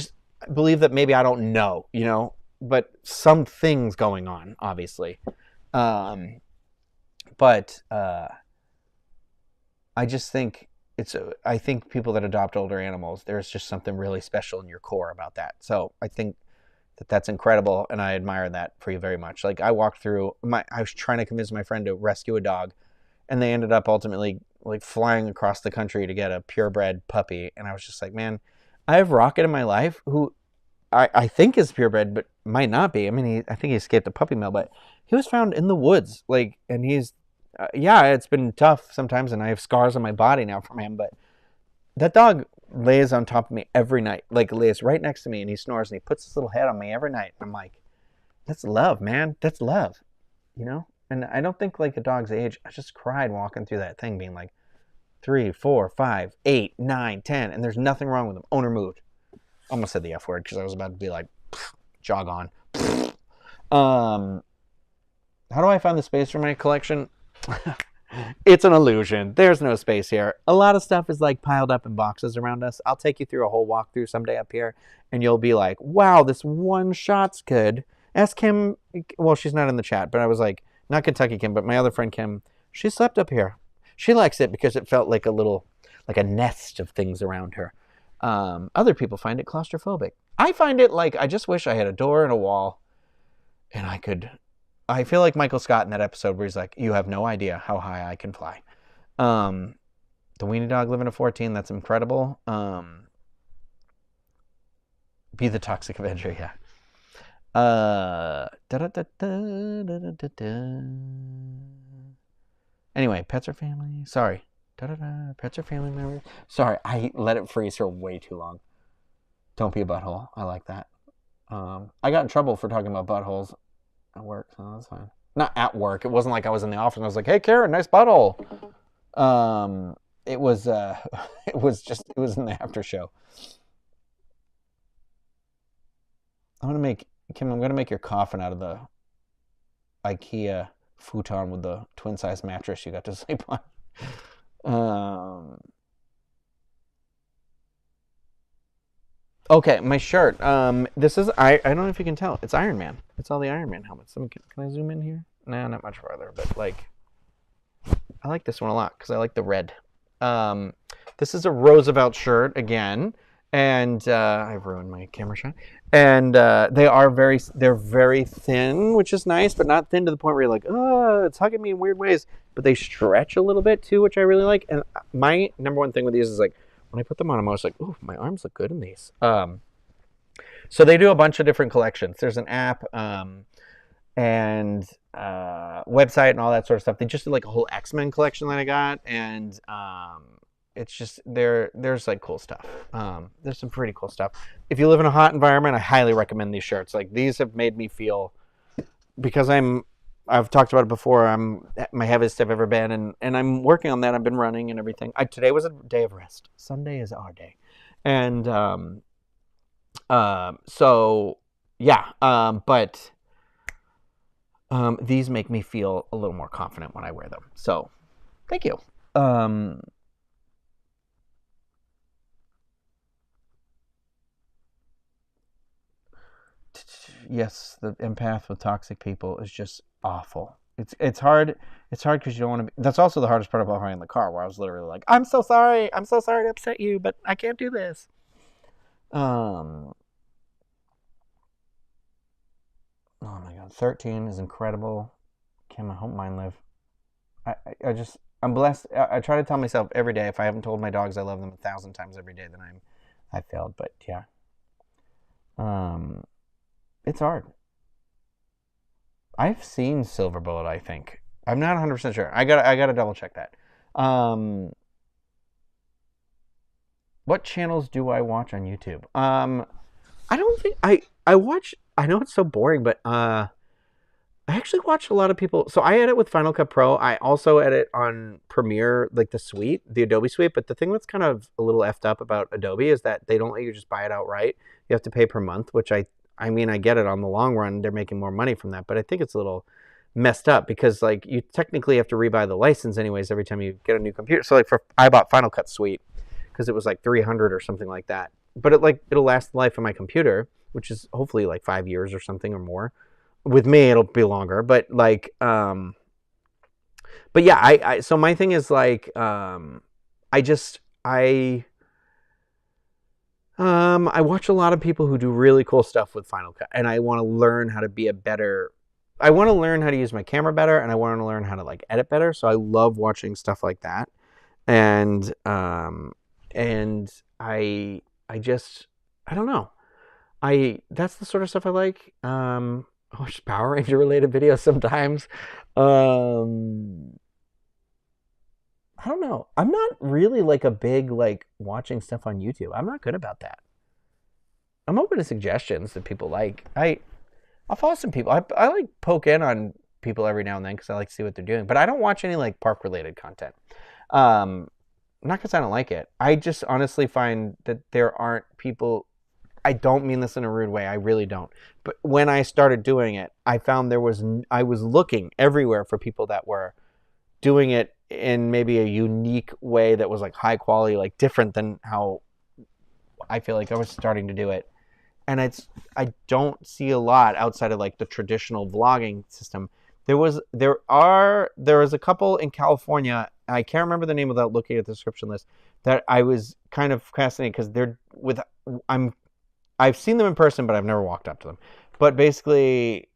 believe that maybe I don't know, you know, but some things going on, obviously. But I just think I think people that adopt older animals, there's just something really special in your core about that. So I think that's incredible, and I admire that for you very much. Like I walked through I was trying to convince my friend to rescue a dog, and they ended up ultimately like flying across the country to get a purebred puppy, and I was just like, man, I have Rocket in my life who I think is purebred, but might not be. I mean, I think he escaped a puppy mill, but he was found in the woods, like, and he's yeah, it's been tough sometimes, and I have scars on my body now from him, but that dog lays on top of me every night, like lays right next to me, and he snores, and he puts his little head on me every night. I'm like, that's love, man. That's love, you know? And I don't think like a dog's age. I just cried walking through that thing being like 3, 4, 5, 8, 9, 10, and there's nothing wrong with him. Owner moved. Almost said the F word because I was about to be like, jog on. How do I find the space for my collection? It's an illusion. There's no space here. A lot of stuff is like piled up in boxes around us. I'll take you through a whole walkthrough someday up here, and you'll be like, wow, this one shot's good. Ask Kim. Well, she's not in the chat, but I was like, not Kentucky Kim, but my other friend Kim. She slept up here. She likes it because it felt like a nest of things around her. Other people find it claustrophobic. I find it like, I just wish I had a door and a wall, and I feel like Michael Scott in that episode where he's like, you have no idea how high I can fly. The weenie dog living to 14, that's incredible. Be the Toxic Avenger, yeah. Anyway, pets are family. Sorry. Pets are family members. Sorry, I let it freeze for way too long. Don't be a butthole. I like that. I got in trouble for talking about buttholes at work, so that's fine. Not at work. It wasn't like I was in the office and I was like, hey, Karen, nice butthole. It was in the after show. I'm gonna make your coffin out of the IKEA futon with the twin size mattress you got to sleep on. Okay, my shirt. This is I don't know if you can tell. It's Iron Man. It's all the Iron Man helmets. Can I zoom in here? Nah, not much farther, but like I like this one a lot because I like the red. This is a Roosevelt shirt again. And I've ruined my camera shot. And they're very thin, which is nice, but not thin to the point where you're like, oh, it's hugging me in weird ways. But they stretch a little bit too, which I really like. And my number one thing with these is like, when I put them on, I'm always like, oh, my arms look good in these. So they do a bunch of different collections. There's an app and website and all that sort of stuff. They just did like a whole X-Men collection that I got, and it's just there's like cool stuff. There's some pretty cool stuff. If you live in a hot environment, I highly recommend these shirts. Like, these have made me feel, because I've talked about it before, I'm at my heaviest I've ever been, and I'm working on that. I've been running and everything. Today was a day of rest. Sunday is our day. And so yeah, but these make me feel a little more confident when I wear them. So thank you. Yes, the empath with toxic people is just awful. It's hard. It's hard because you don't want to be. That's also the hardest part about riding in the car, where I was literally like, I'm so sorry to upset you, but I can't do this. Oh my god, 13 is incredible. Kim, I hope mine live. I'm blessed. I try to tell myself every day, if I haven't told my dogs I love them 1,000 times every day, then I failed. But yeah, it's hard. I've seen Silver Bullet, I think. I'm not 100% sure. I gotta double check that. What channels do I watch on YouTube? I don't think I watch. I know it's so boring, but I actually watch a lot of people. So I edit with Final Cut Pro. I also edit on Premiere, like the suite, the Adobe suite. But the thing that's kind of a little effed up about Adobe is that they don't let you just buy it outright. You have to pay per month, which I mean, I get it. On the long run, they're making more money from that. But I think it's a little messed up, because like you technically have to rebuy the license anyways every time you get a new computer. So like I bought Final Cut Suite because it was like $300 or something like that. But it'll last the life of my computer, which is hopefully like 5 years or something or more. With me, it'll be longer. But like, but yeah, so my thing is like, I watch a lot of people who do really cool stuff with Final Cut, and I want to learn how to be I want to learn how to use my camera better, and I want to learn how to like edit better. So I love watching stuff like that. And I don't know. That's the sort of stuff I like. I watch Power Ranger related videos sometimes. I don't know. I'm not really like a big like watching stuff on YouTube. I'm not good about that. I'm open to suggestions that people like. I'll follow some people. I like poke in on people every now and then because I like to see what they're doing. But I don't watch any like park related content. Not because I don't like it. I just honestly find that there aren't people. I don't mean this in a rude way. I really don't. But when I started doing it, I found I was looking everywhere for people that were doing it in maybe a unique way that was like high quality, like different than how I feel like I was starting to do it. And I don't see a lot outside of like the traditional vlogging system. There was a couple in California. I can't remember the name without looking at the description list, that I was kind of fascinated because I've seen them in person, but I've never walked up to them. But basically,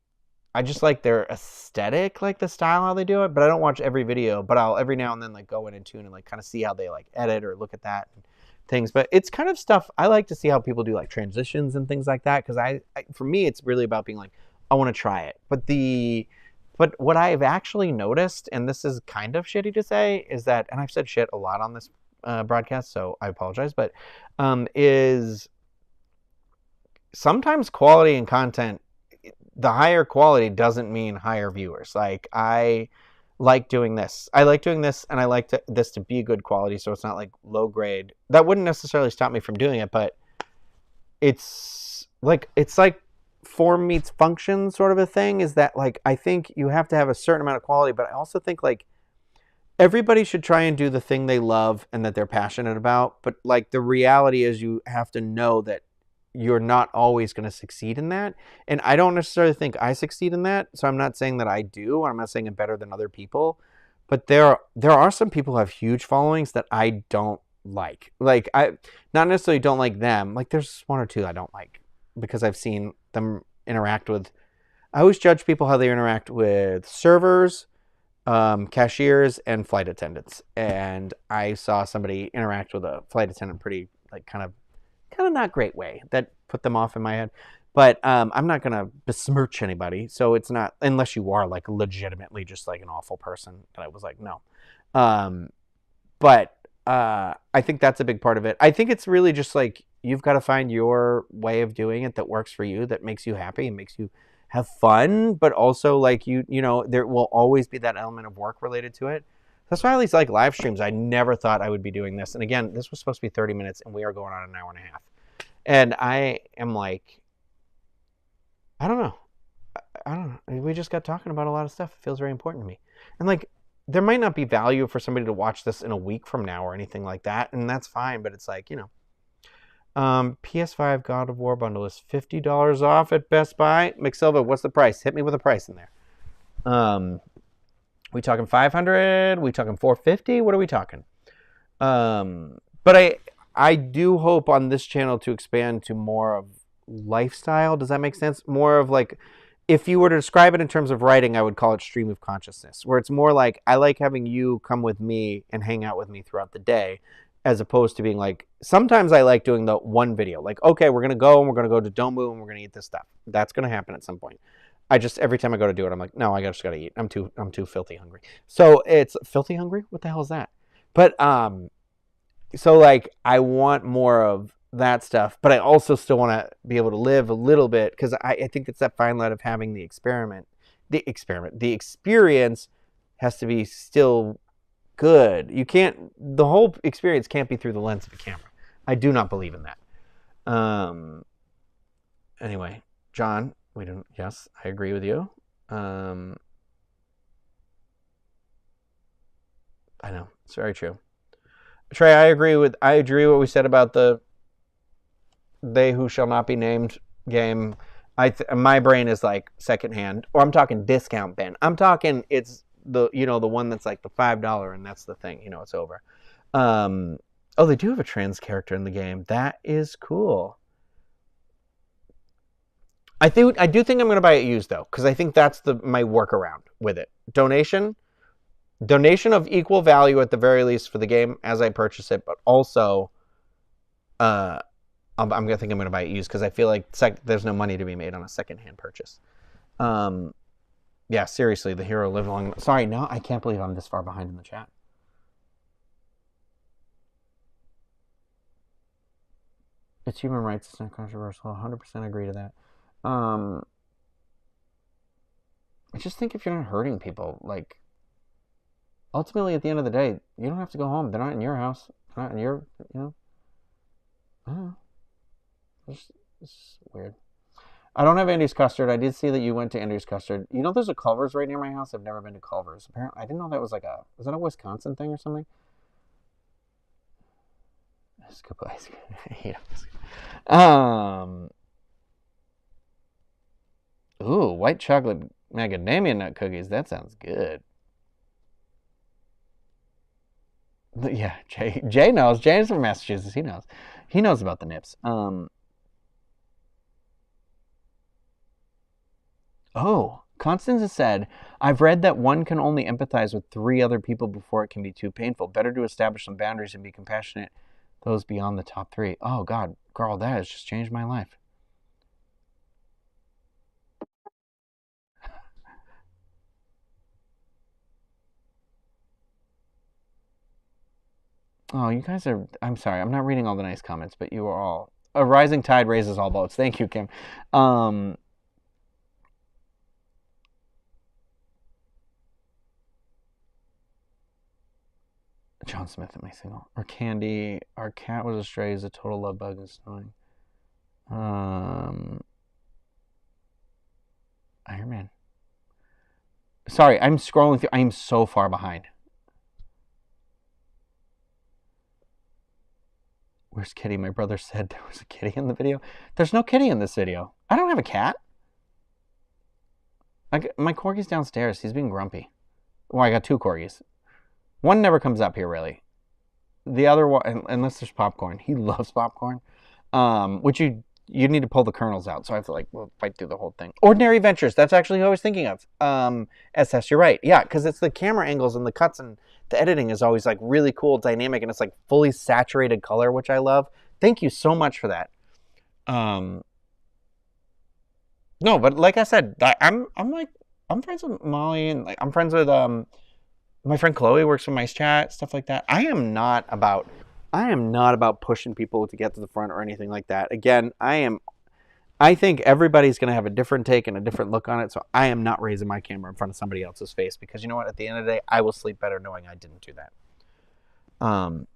I just like their aesthetic, like the style, how they do it. But I don't watch every video, but I'll every now and then like go in and tune and like kind of see how they like edit or look at that and things. But it's kind of stuff I like to see how people do like transitions and things like that. Because for me, it's really about being like, I want to try it. But what I've actually noticed, and this is kind of shitty to say, is that, and I've said shit a lot on this broadcast, so I apologize, but is sometimes quality and content, the higher quality doesn't mean higher viewers. Like, I like doing this. I like doing this, and I like this to be good quality, so it's not like low grade. That wouldn't necessarily stop me from doing it, but it's like form meets function sort of a thing, is that like I think you have to have a certain amount of quality, but I also think like everybody should try and do the thing they love and that they're passionate about. But like the reality is you have to know that you're not always going to succeed in that. And I don't necessarily think I succeed in that. So I'm not saying that I do. I'm not saying I'm better than other people. But there are some people who have huge followings that I don't like. Like, I not necessarily don't like them. Like, there's one or two I don't like because I've seen them interact with. I always judge people how they interact with servers, cashiers, and flight attendants. And I saw somebody interact with a flight attendant pretty, like, kind of not great way that put them off in my head. But I'm not gonna besmirch anybody, so it's not, unless you are like legitimately just like an awful person. That I was like, no. But I think that's a big part of it. I think it's really just like you've got to find your way of doing it that works for you, that makes you happy and makes you have fun, but also like you know, there will always be that element of work related to it. That's why I at least like live streams. I never thought I would be doing this. And again, this was supposed to be 30 minutes and we are going on an hour and a half. And I am like, I don't know. We just got talking about a lot of stuff. It feels very important to me. And like, there might not be value for somebody to watch this in a week from now or anything like that. And that's fine. But it's like, you know, PS5 God of War bundle is $50 off at Best Buy. McSilva, what's the price? Hit me with a price in there. We talking 500? We talking 450? What are we talking? But I do hope on this channel to expand to more of lifestyle. Does that make sense? More of like, if you were to describe it in terms of writing, I would call it stream of consciousness, where it's more like I like having you come with me and hang out with me throughout the day, as opposed to being like, sometimes I like doing the one video, like, okay, we're gonna go and we're gonna go to Domu and we're gonna eat this stuff. That's gonna happen at some point. I just, every time I go to do it, I'm like, no, I just gotta eat. I'm too filthy hungry. So it's filthy hungry. What the hell is that? But so like I want more of that stuff, but I also still want to be able to live a little bit, because I think it's that fine line of having the experience has to be still good. You can't, the whole experience can't be through the lens of a camera. I do not believe in that. Anyway, John, yes, I agree with you. I know, it's very true. Trey, I agree what we said about the They Who Shall Not Be Named game. My brain is like secondhand, or I'm talking discount bin. I'm talking it's the one that's like the $5 and that's the thing. It's over. Oh, they do have a trans character in the game. That is cool. I do think I'm going to buy it used though, because I think that's my workaround with it. Donation of equal value at the very least for the game as I purchase it, but also I'm going to buy it used, because I feel like there's no money to be made on a secondhand purchase. Yeah, seriously, the hero lived long. Sorry, no, I can't believe I'm this far behind in the chat. It's human rights. It's not controversial. 100% agree to that. I just think if you're not hurting people, like, ultimately at the end of the day, you don't have to go home. They're not in your house. They're not in your, I don't know. It's weird. I don't have Andy's Custard. I did see that you went to Andy's Custard. There's a Culver's right near my house. I've never been to Culver's. Apparently, I didn't know that was like is that a Wisconsin thing or something? Scoop ice cream. Ooh, white chocolate macadamia nut cookies. That sounds good. Yeah, Jay knows. Jay's from Massachusetts. He knows. He knows about the nips. Oh, Constance has said, I've read that one can only empathize with 3 other people before it can be too painful. Better to establish some boundaries and be compassionate. Those beyond the top 3. Oh, God, girl, that has just changed my life. Oh, you guys are, I'm sorry, I'm not reading all the nice comments, but you are all, a rising tide raises all boats. Thank you, Kim. John Smith at my single. Or Candy, our cat was a stray, is a total love bug and snowing. Iron Man. Sorry, I'm scrolling through. I am so far behind. Where's Kitty? My brother said there was a kitty in the video. There's no kitty in this video. I don't have a cat. My corgi's downstairs. He's being grumpy. Well, I got 2 corgis. One never comes up here, really. the other one, unless there's popcorn, he loves popcorn. Which you need to pull the kernels out, so I have to like fight through the whole thing. Ordinary Adventures, that's actually who I was thinking of. SS, you're right. Yeah, because it's the camera angles and the cuts and the editing is always like really cool, dynamic, and it's like fully saturated color, which I love. Thank you so much for that. No, but like I said, I'm friends with Molly, and like I'm friends with my friend Chloe works with Mice Chat, stuff like that. I am not about pushing people to get to the front or anything like that. Again, I think everybody's going to have a different take and a different look on it, so I am not raising my camera in front of somebody else's face because you know what? At the end of the day, I will sleep better knowing I didn't do that. And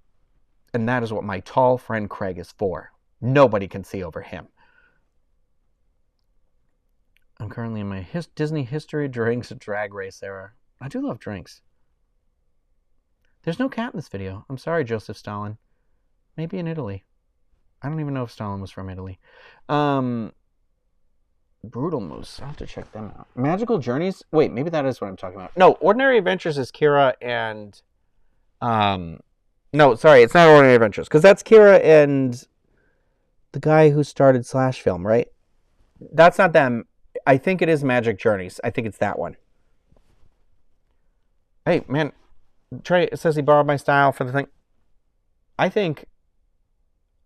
that is what my tall friend Craig is for. Nobody can see over him. I'm currently in my Disney history drinks drag race era. I do love drinks. There's no cat in this video. I'm sorry, Joseph Stalin. Maybe in Italy. I don't even know if Stalin was from Italy. Brutal Moose. I'll have to check them out. Magical Journeys? Wait, maybe that is what I'm talking about. No, Ordinary Adventures is Kira and... No, sorry, it's not Ordinary Adventures. Because that's Kira and the guy who started Slash Film, right? That's not them. I think it is Magic Journeys. I think it's that one. Hey, man. Trey says he borrowed my style for the thing. I think...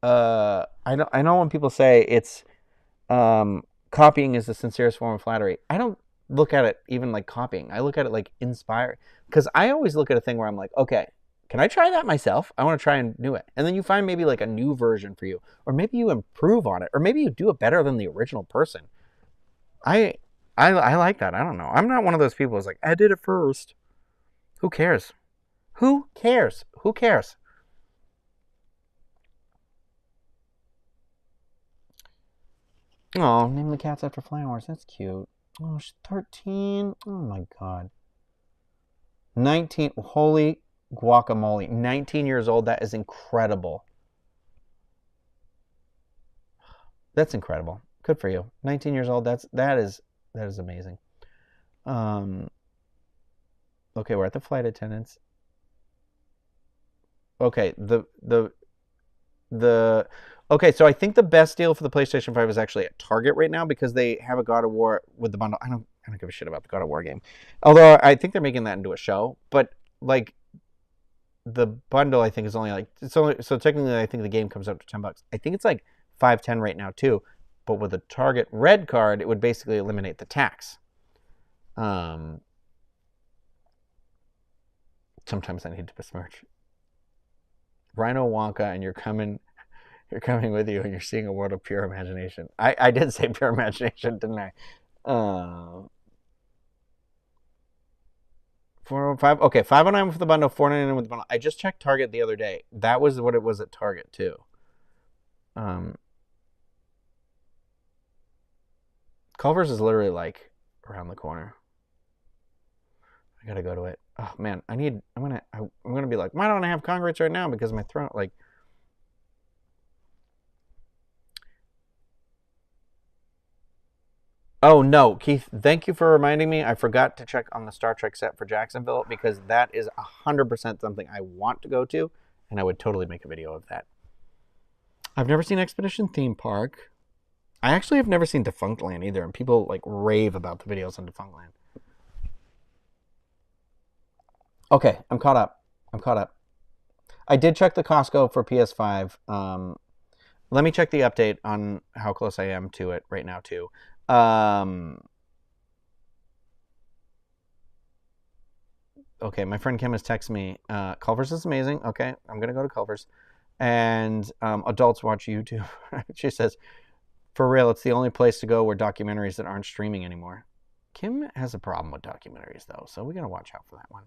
I know when people say it's... copying is the sincerest form of flattery. I don't look at it even like copying. I look at it like inspiring. Because I always look at a thing where I'm like, okay, can I try that myself? I want to try and do it. And then you find maybe like a new version for you. Or maybe you improve on it. Or maybe you do it better than the original person. I like that. I don't know. I'm not one of those people who's like, I did it first. Who cares? Who cares? Who cares? Oh, name the cats after flowers. That's cute. Oh, she's 13. Oh my god. 19. Holy guacamole. 19 years old. That is incredible. That's incredible. Good for you. 19 years old. That is amazing. Okay, we're at the flight attendants. Okay, okay, so I think the best deal for the PlayStation 5 is actually at Target right now because they have a God of War with the bundle. I don't give a shit about the God of War game. Although I think they're making that into a show, but like the bundle I think is only like so technically I think the game comes out to $10. I think it's like $5.10 right now too. But with a Target Red card, it would basically eliminate the tax. Sometimes I need to besmirch. Ryno Wonka, and you're coming with you, and you're seeing a world of pure imagination. I did say pure imagination, didn't I? 405. Okay, $5.09 for the bundle, $4.99 with the bundle. I just checked Target the other day. That was what it was at Target too. Culver's is literally like around the corner. I gotta go to it. Oh man, I'm gonna be like, why don't I have Congress right now? Because my throat, like. Oh no, Keith, thank you for reminding me. I forgot to check on the Star Trek set for Jacksonville because that is 100% something I want to go to, and I would totally make a video of that. I've never seen Expedition Theme Park. I actually have never seen Defunctland either, and people like rave about the videos on Defunctland. Okay, I'm caught up. I did check the Costco for PS5. Let me check the update on how close I am to it right now too. Okay, my friend Kim has texted me. Culver's is amazing. Okay, I'm gonna go to Culver's. And adults watch YouTube. She says, for real, it's the only place to go where documentaries that aren't streaming anymore. Kim has a problem with documentaries though, so we gotta watch out for that one.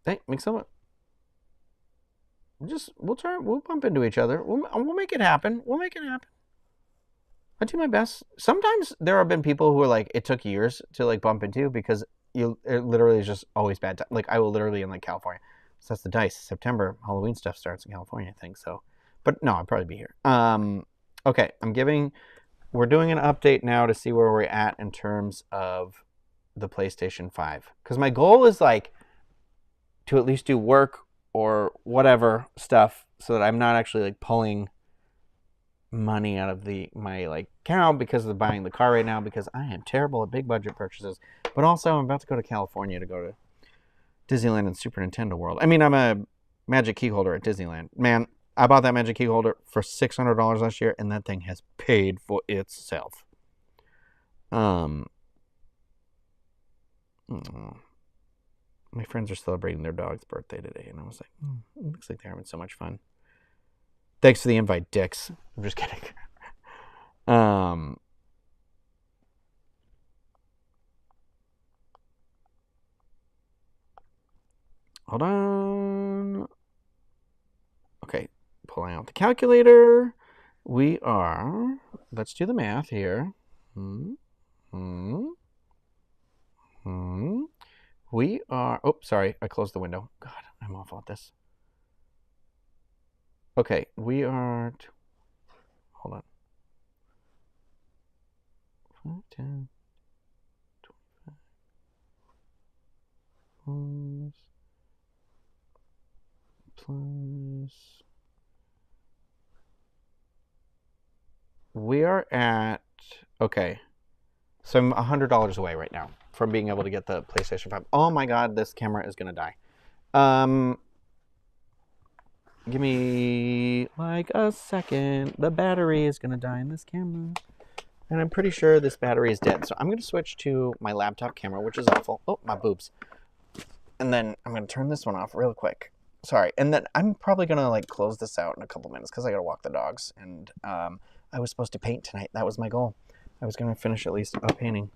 Hey, make some. We'll bump into each other. We'll make it happen. I do my best. Sometimes there have been people who are like, it took years to like bump into because it literally is just always bad time. Like I will literally in like California. So that's the dice. September, Halloween stuff starts in California, I think so. But no, I'll probably be here. Okay, we're doing an update now to see where we're at in terms of the PlayStation 5. Because my goal is like to at least do work or whatever stuff so that I'm not actually like pulling money out of my like account because of buying the car right now, because I am terrible at big budget purchases. But also I'm about to go to California to go to Disneyland and Super Nintendo World. I mean, I'm a Magic Key holder at Disneyland. Man, I bought that Magic Key holder for $600 last year, and that thing has paid for itself. My friends are celebrating their dog's birthday today, and I was like, it looks like they're having so much fun. Thanks for the invite, dicks. I'm just kidding. Hold on. Okay, pulling out the calculator. Let's do the math here. Sorry, I closed the window. God, I'm awful at this. Okay, hold on. 5, 10, 25 plus. We are at, okay. So I'm $100 away right now from being able to get the PlayStation 5. Oh my God, this camera is going to die. Give me like a second. The battery is going to die in this camera. And I'm pretty sure this battery is dead. So I'm going to switch to my laptop camera, which is awful. Oh, my boobs. And then I'm going to turn this one off real quick. Sorry. And then I'm probably going to like close this out in a couple minutes because I got to walk the dogs. And I was supposed to paint tonight. That was my goal. I was going to finish at least a painting.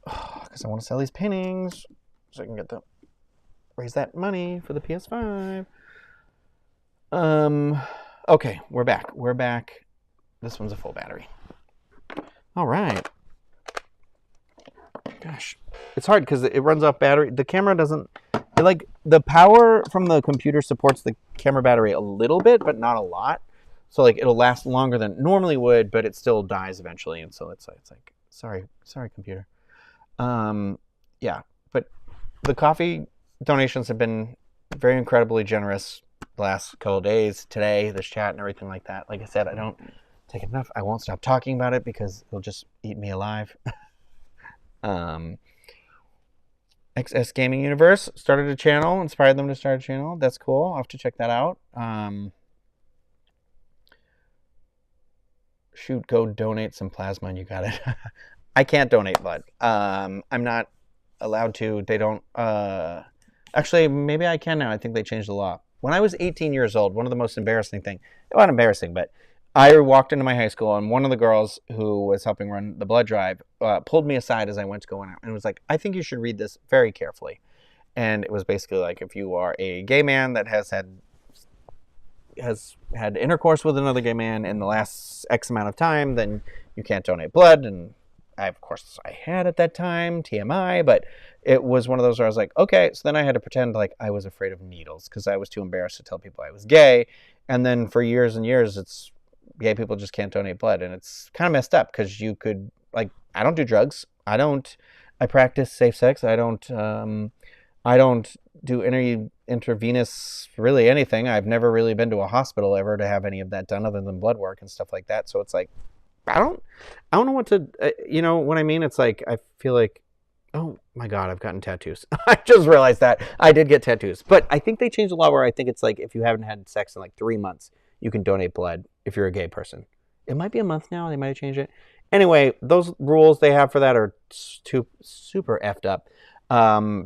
Because I want to sell these paintings so I can raise that money for the PS5. Okay, we're back. This one's a full battery. All right. Gosh, it's hard because it runs off battery. The camera doesn't, the power from the computer supports the camera battery a little bit, but not a lot. So like it'll last longer than it normally would, but it still dies eventually. And so it's like, sorry, computer. Yeah, but the coffee donations have been very incredibly generous the last couple of days, today, this chat and everything like that. Like I said, I don't take enough. I won't stop talking about it because it'll just eat me alive. XS Gaming Universe started a channel, inspired them to start a channel. That's cool. I'll have to check that out. Shoot, go donate some plasma and you got it. I can't donate blood. I'm not allowed to. They don't, actually, maybe I can now. I think they changed the law. When I was 18 years old, one of the most embarrassing things, not embarrassing, but I walked into my high school and one of the girls who was helping run the blood drive pulled me aside as I went to go in and was like, I think you should read this very carefully. And it was basically like, if you are a gay man that has had intercourse with another gay man in the last X amount of time, then you can't donate blood. And of course I had at that time, TMI, but it was one of those where I was like, okay. So then I had to pretend like I was afraid of needles because I was too embarrassed to tell people I was gay. And then for years and years, gay people just can't donate blood. And it's kind of messed up because you could, like, I don't do drugs. I practice safe sex. I don't do any intravenous, really anything. I've never really been to a hospital ever to have any of that done other than blood work and stuff like that. So it's like, I don't know what to, you know what I mean? It's like, I feel like, oh my God, I've gotten tattoos. I just realized that I did get tattoos, but I think they changed the law where I think it's like, if you haven't had sex in like 3 months, you can donate blood if you're a gay person. It might be a month now. They might have changed it. Anyway, those rules they have for that are super effed up.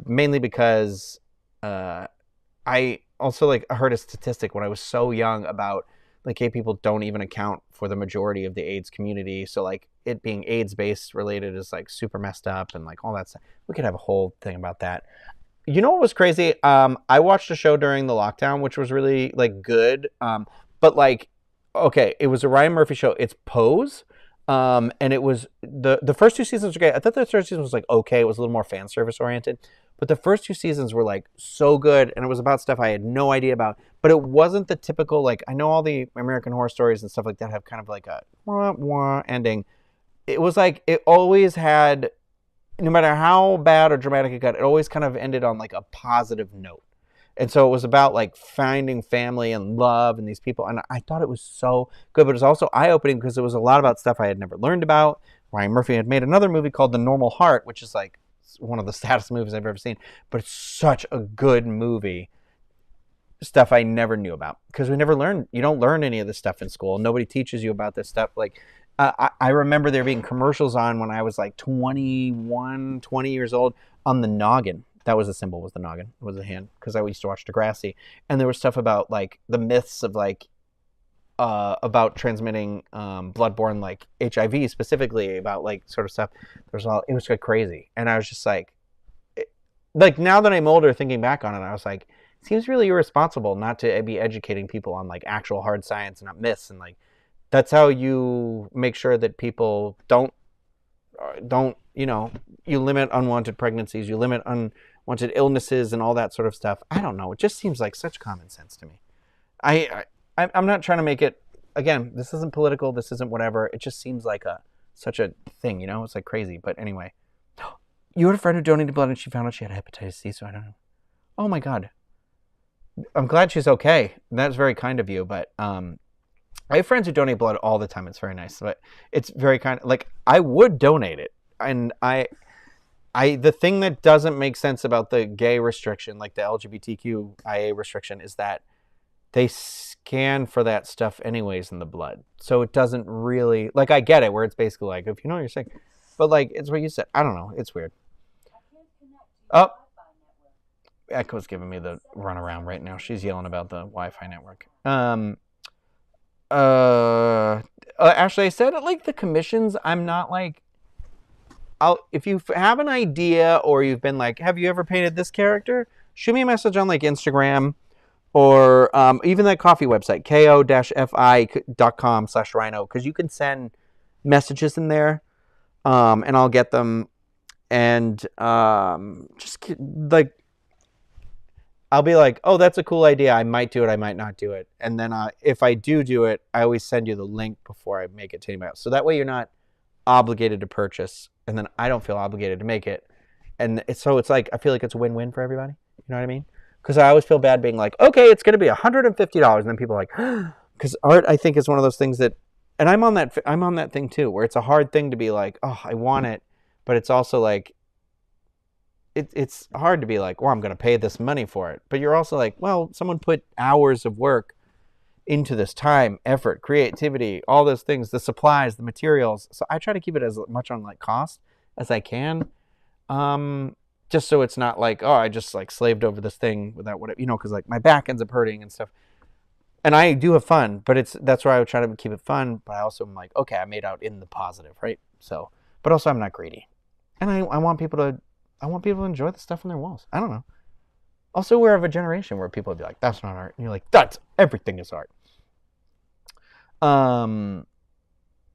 Mainly because I also like heard a statistic when I was so young about like gay people don't even account for the majority of the AIDS community. So like it being AIDS based related is like super messed up and like all that stuff. We could have a whole thing about that. You know what was crazy? I watched a show during the lockdown, which was really like good. But like, okay, it was a Ryan Murphy show. It's Pose. And it was the first 2 seasons were great. I thought the third season was like okay. It was a little more fan service oriented. But the first 2 seasons were like so good, and it was about stuff I had no idea about. But it wasn't the typical, like, I know all the American Horror Stories and stuff like that have kind of like a wah wah ending. It was like it always had no matter how bad or dramatic it got, it always kind of ended on like a positive note. And so it was about like finding family and love and these people. And I thought it was so good, but it was also eye-opening because it was a lot about stuff I had never learned about. Ryan Murphy had made another movie called The Normal Heart, which is like one of the saddest movies I've ever seen. But it's such a good movie. Stuff I never knew about because we never learned. You don't learn any of this stuff in school. Nobody teaches you about this stuff. Like I remember there being commercials on when I was like 21, 20 years old on the noggin. That was the symbol, was the noggin. It was the hand, because I used to watch Degrassi. And there was stuff about like the myths of like about transmitting bloodborne like HIV specifically, about like sort of stuff. It was like crazy. And I was just like now that I'm older, thinking back on it, I was like, it seems really irresponsible not to be educating people on like actual hard science and not myths. And like, that's how you make sure that people don't, you limit unwanted pregnancies, you limit unwanted illnesses and all that sort of stuff. I don't know. It just seems like such common sense to me. I'm not trying to make it, again, this isn't political, this isn't whatever. It just seems like such a thing, It's like crazy. But anyway, you had a friend who donated blood and she found out she had hepatitis C, so I don't know. Oh my God. I'm glad she's okay. That's very kind of you, but I have friends who donate blood all the time. It's very nice, but it's very kind of like I would donate it. And the thing that doesn't make sense about the gay restriction, like the LGBTQIA restriction, is that they scan for that stuff anyways in the blood. So it doesn't really, like, I get it where it's basically like, if you know you're sick, but like, it's what you said. I don't know. It's weird. Oh, Echo's giving me the runaround right now. She's yelling about the Wi-Fi network. Actually, I said like the commissions, I'm not like, if you have an idea or you've been like, have you ever painted this character? Shoot me a message on like Instagram or even that coffee website, ko-fi.com/Ryno, because you can send messages in there and I'll get them. And just like, I'll be like, oh, that's a cool idea. I might do it. I might not do it. And then if I do it, I always send you the link before I make it to anybody else. So that way you're not obligated to purchase. And then I don't feel obligated to make it. And it's like, I feel like it's a win-win for everybody. You know what I mean? Because I always feel bad being like, okay, it's going to be $150. And then people are like, because art, I think, is one of those things that, and I'm on that thing too, where it's a hard thing to be like, oh, I want it. But it's also like, it's hard to be like, well, I'm going to pay this money for it. But you're also like, well, someone put hours of work into this, time, effort, creativity, all those things, the supplies, the materials. So I try to keep it as much on like cost as I can. Just so it's not like, oh, I just like slaved over this thing without whatever, because like my back ends up hurting and stuff. And I do have fun, but that's why I would try to keep it fun. But I also am like, okay, I made out in the positive, right? So, but also I'm not greedy. And I want people to enjoy the stuff on their walls. I don't know. Also, we're of a generation where people would be like, that's not art. And you're like, everything is art. The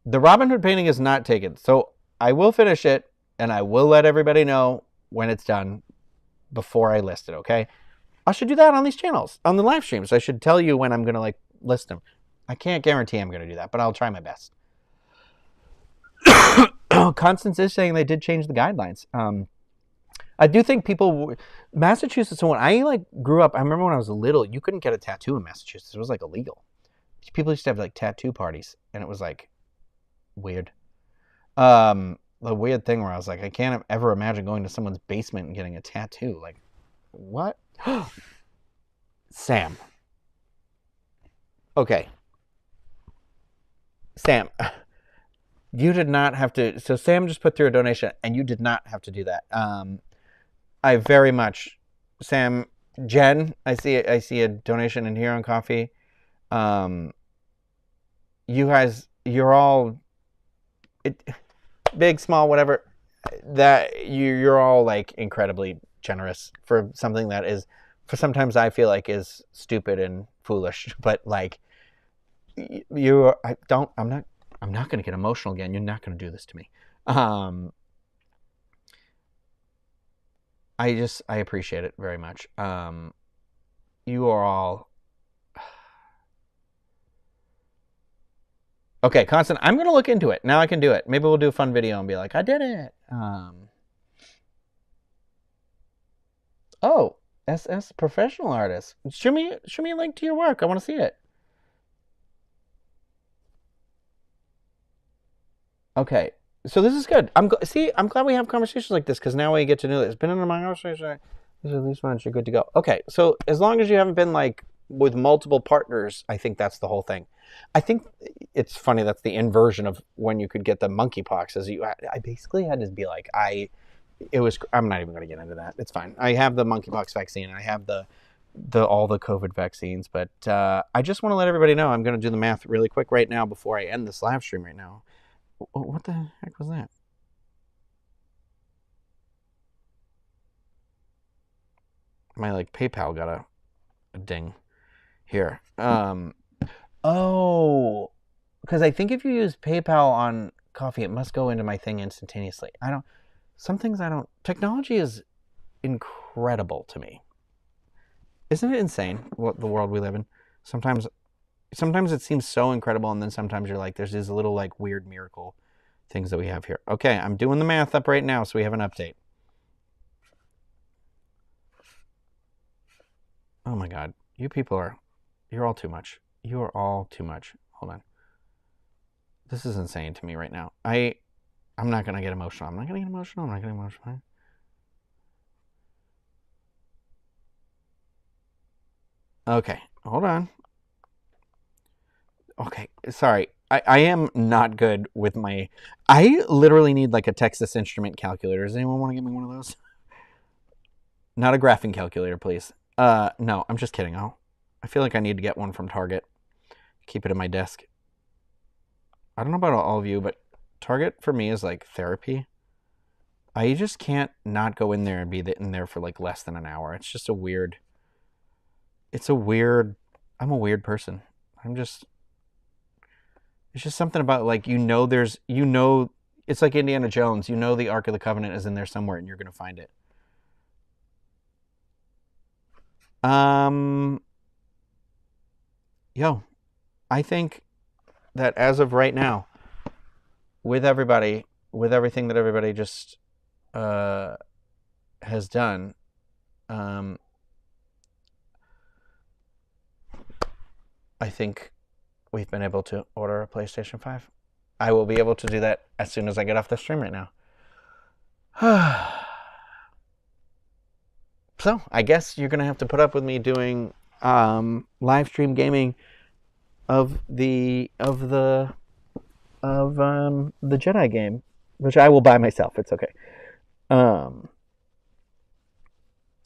Robin Hood painting is not taken. So I will finish it and I will let everybody know when it's done before I list it, okay? I should do that on these channels, on the live streams. I should tell you when I'm going to like list them. I can't guarantee I'm going to do that, but I'll try my best. Constance is saying they did change the guidelines. I do think Massachusetts, when I like grew up, I remember when I was little, you couldn't get a tattoo in Massachusetts. It was like illegal. People used to have like tattoo parties and it was like weird. The weird thing where I was like, I can't ever imagine going to someone's basement and getting a tattoo. Like, what? Sam. Okay. Sam. You did not have to. So Sam just put through a donation and you did not have to do that. I very much, Jen, I see a donation in here on coffee. You guys, you're all, big, small, whatever, that you're all like incredibly generous for something that is, for sometimes I feel like is stupid and foolish, but like I'm not going to get emotional again. You're not going to do this to me. I appreciate it very much. You are all okay. Constant. I'm going to look into it. Now I can do it. Maybe we'll do a fun video and be like, I did it. Oh, SS professional artist. Show me a link to your work. I want to see it. Okay. So this is good. I'm glad we have conversations like this because now we get to know this. Been in my house. This is at least once you're good to go. Okay. So as long as you haven't been like with multiple partners, I think that's the whole thing. I think it's funny that's the inversion of when you could get the monkeypox. I basically had to be like I'm not even going to get into that. It's fine. I have the monkeypox vaccine. I have all the COVID vaccines, but I just want to let everybody know I'm going to do the math really quick right now before I end this live stream right now. What the heck was that? My like PayPal got a ding here. Oh, because I think if you use PayPal on coffee, it must go into my thing instantaneously. Some things I don't. Technology is incredible to me. Isn't it insane what the world we live in? Sometimes it seems so incredible, and then sometimes you're like, there's these little like weird miracle things that we have here. Okay, I'm doing the math up right now, so we have an update. Oh my God, you're all too much. You are all too much. Hold on. This is insane to me right now. I'm not gonna get emotional. I'm not gonna get emotional. Okay, hold on. Okay, sorry. I am not good with my... I literally need like a Texas Instrument calculator. Does anyone want to give me one of those? Not a graphing calculator, please. No, I'm just kidding. I feel like I need to get one from Target. Keep it in my desk. I don't know about all of you, but Target for me is like therapy. I just can't not go in there and be in there for like less than an hour. It's just I'm a weird person. It's just something about like, it's like Indiana Jones. You know the Ark of the Covenant is in there somewhere and you're going to find it. I think that as of right now, with everything that everybody just has done, I think we've been able to order a PlayStation 5. I will be able to do that as soon as I get off the stream right now. So I guess you're gonna have to put up with me doing live stream gaming of the Jedi game, which I will buy myself. It's okay.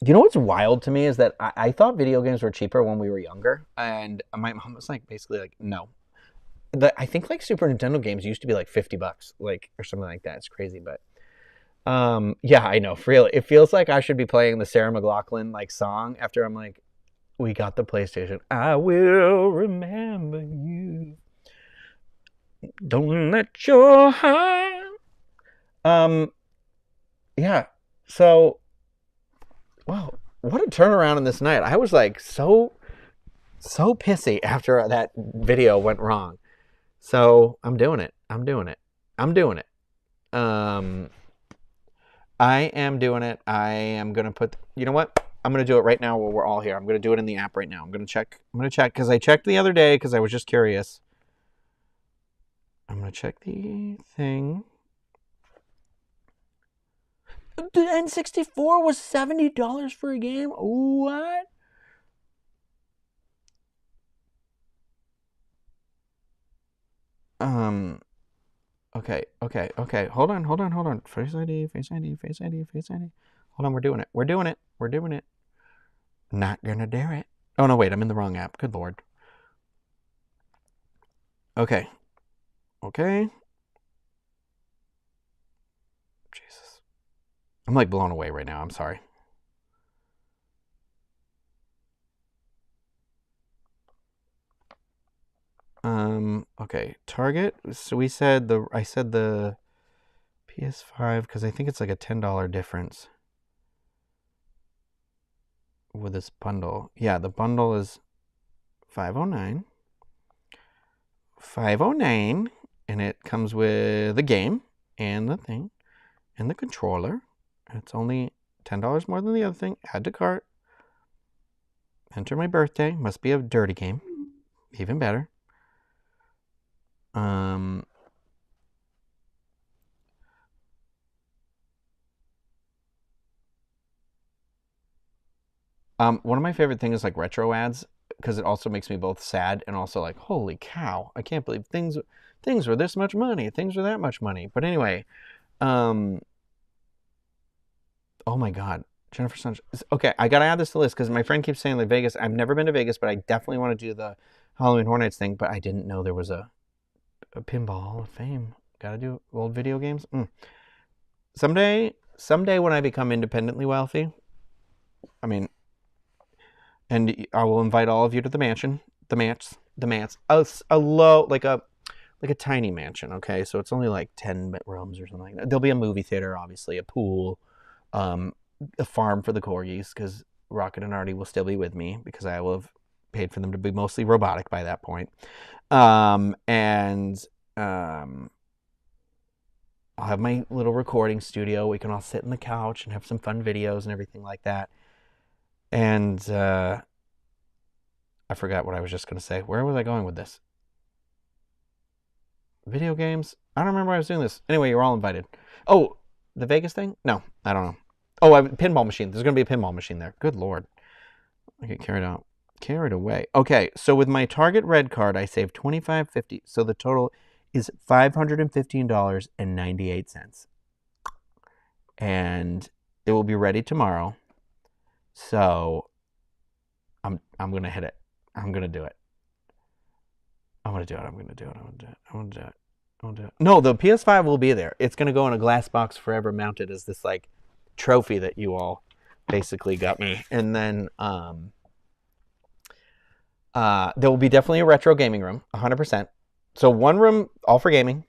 You know what's wild to me is that I thought video games were cheaper when we were younger, and my mom was like, basically like, no. I think like Super Nintendo games used to be like $50, like, or something like that. It's crazy, but yeah, I know. For real, it feels like I should be playing the Sarah McLachlan like song after I'm like, we got the PlayStation. I will remember you. Don't let your heart. Yeah. So, wow, what a turnaround in this night. I was like so pissy after that video went wrong. So I'm doing it. I am doing it. I am doing it. I am going to put, you know what? I'm going to do it right now while we're all here. I'm going to do it in the app right now. I'm going to check because I checked the other day because I was just curious. I'm going to check the thing. The N64 was $70 for a game? What? Okay. Hold on. Face ID. Hold on, we're doing it. Not gonna dare it. Oh, no, wait, I'm in the wrong app. Good Lord. Okay. Jesus. I'm like blown away right now. I'm sorry. Okay. Target. So I said the PS5 because I think it's like a $10 difference with this bundle. Yeah, the bundle is $509. And it comes with the game and the thing and the controller. It's only $10 more than the other thing. Add to cart. Enter my birthday. Must be a dirty game. Even better. One of my favorite things is like retro ads, because it also makes me both sad and also like, holy cow, I can't believe things were this much money, things were that much money. But anyway, oh my God, Jennifer Sunshine. Okay, I gotta add this to the list because my friend keeps saying like Vegas. I've never been to Vegas, but I definitely want to do the Halloween Horror Nights thing. But I didn't know there was a Pinball Hall of Fame. Gotta do old video games. Someday when I become independently wealthy, I mean, and I will invite all of you to the mansion, a low, like a tiny mansion. Okay, so it's only like 10 rooms or something like that. There'll be a movie theater, obviously, a pool, a farm for the corgis, because Rocket and Artie will still be with me because I will have paid for them to be mostly robotic by that point. I'll have my little recording studio. We can all sit on the couch and have some fun videos and everything like that. And I forgot what I was just going to say. Where was I going with this? Video games? I don't remember why I was doing this. Anyway, you're all invited. Oh, the Vegas thing? No, I don't know. Oh, pinball machine. There's going to be a pinball machine there. Good Lord. I get carried away. Okay, so with my Target Red card, I saved $25.50. So the total is $515.98. And it will be ready tomorrow. So I'm going to hit it. I'm going to do it. No, the PS5 will be there. It's going to go in a glass box forever, mounted as this like trophy that you all basically got me. And then there will be definitely a retro gaming room, 100%. So one room all for gaming,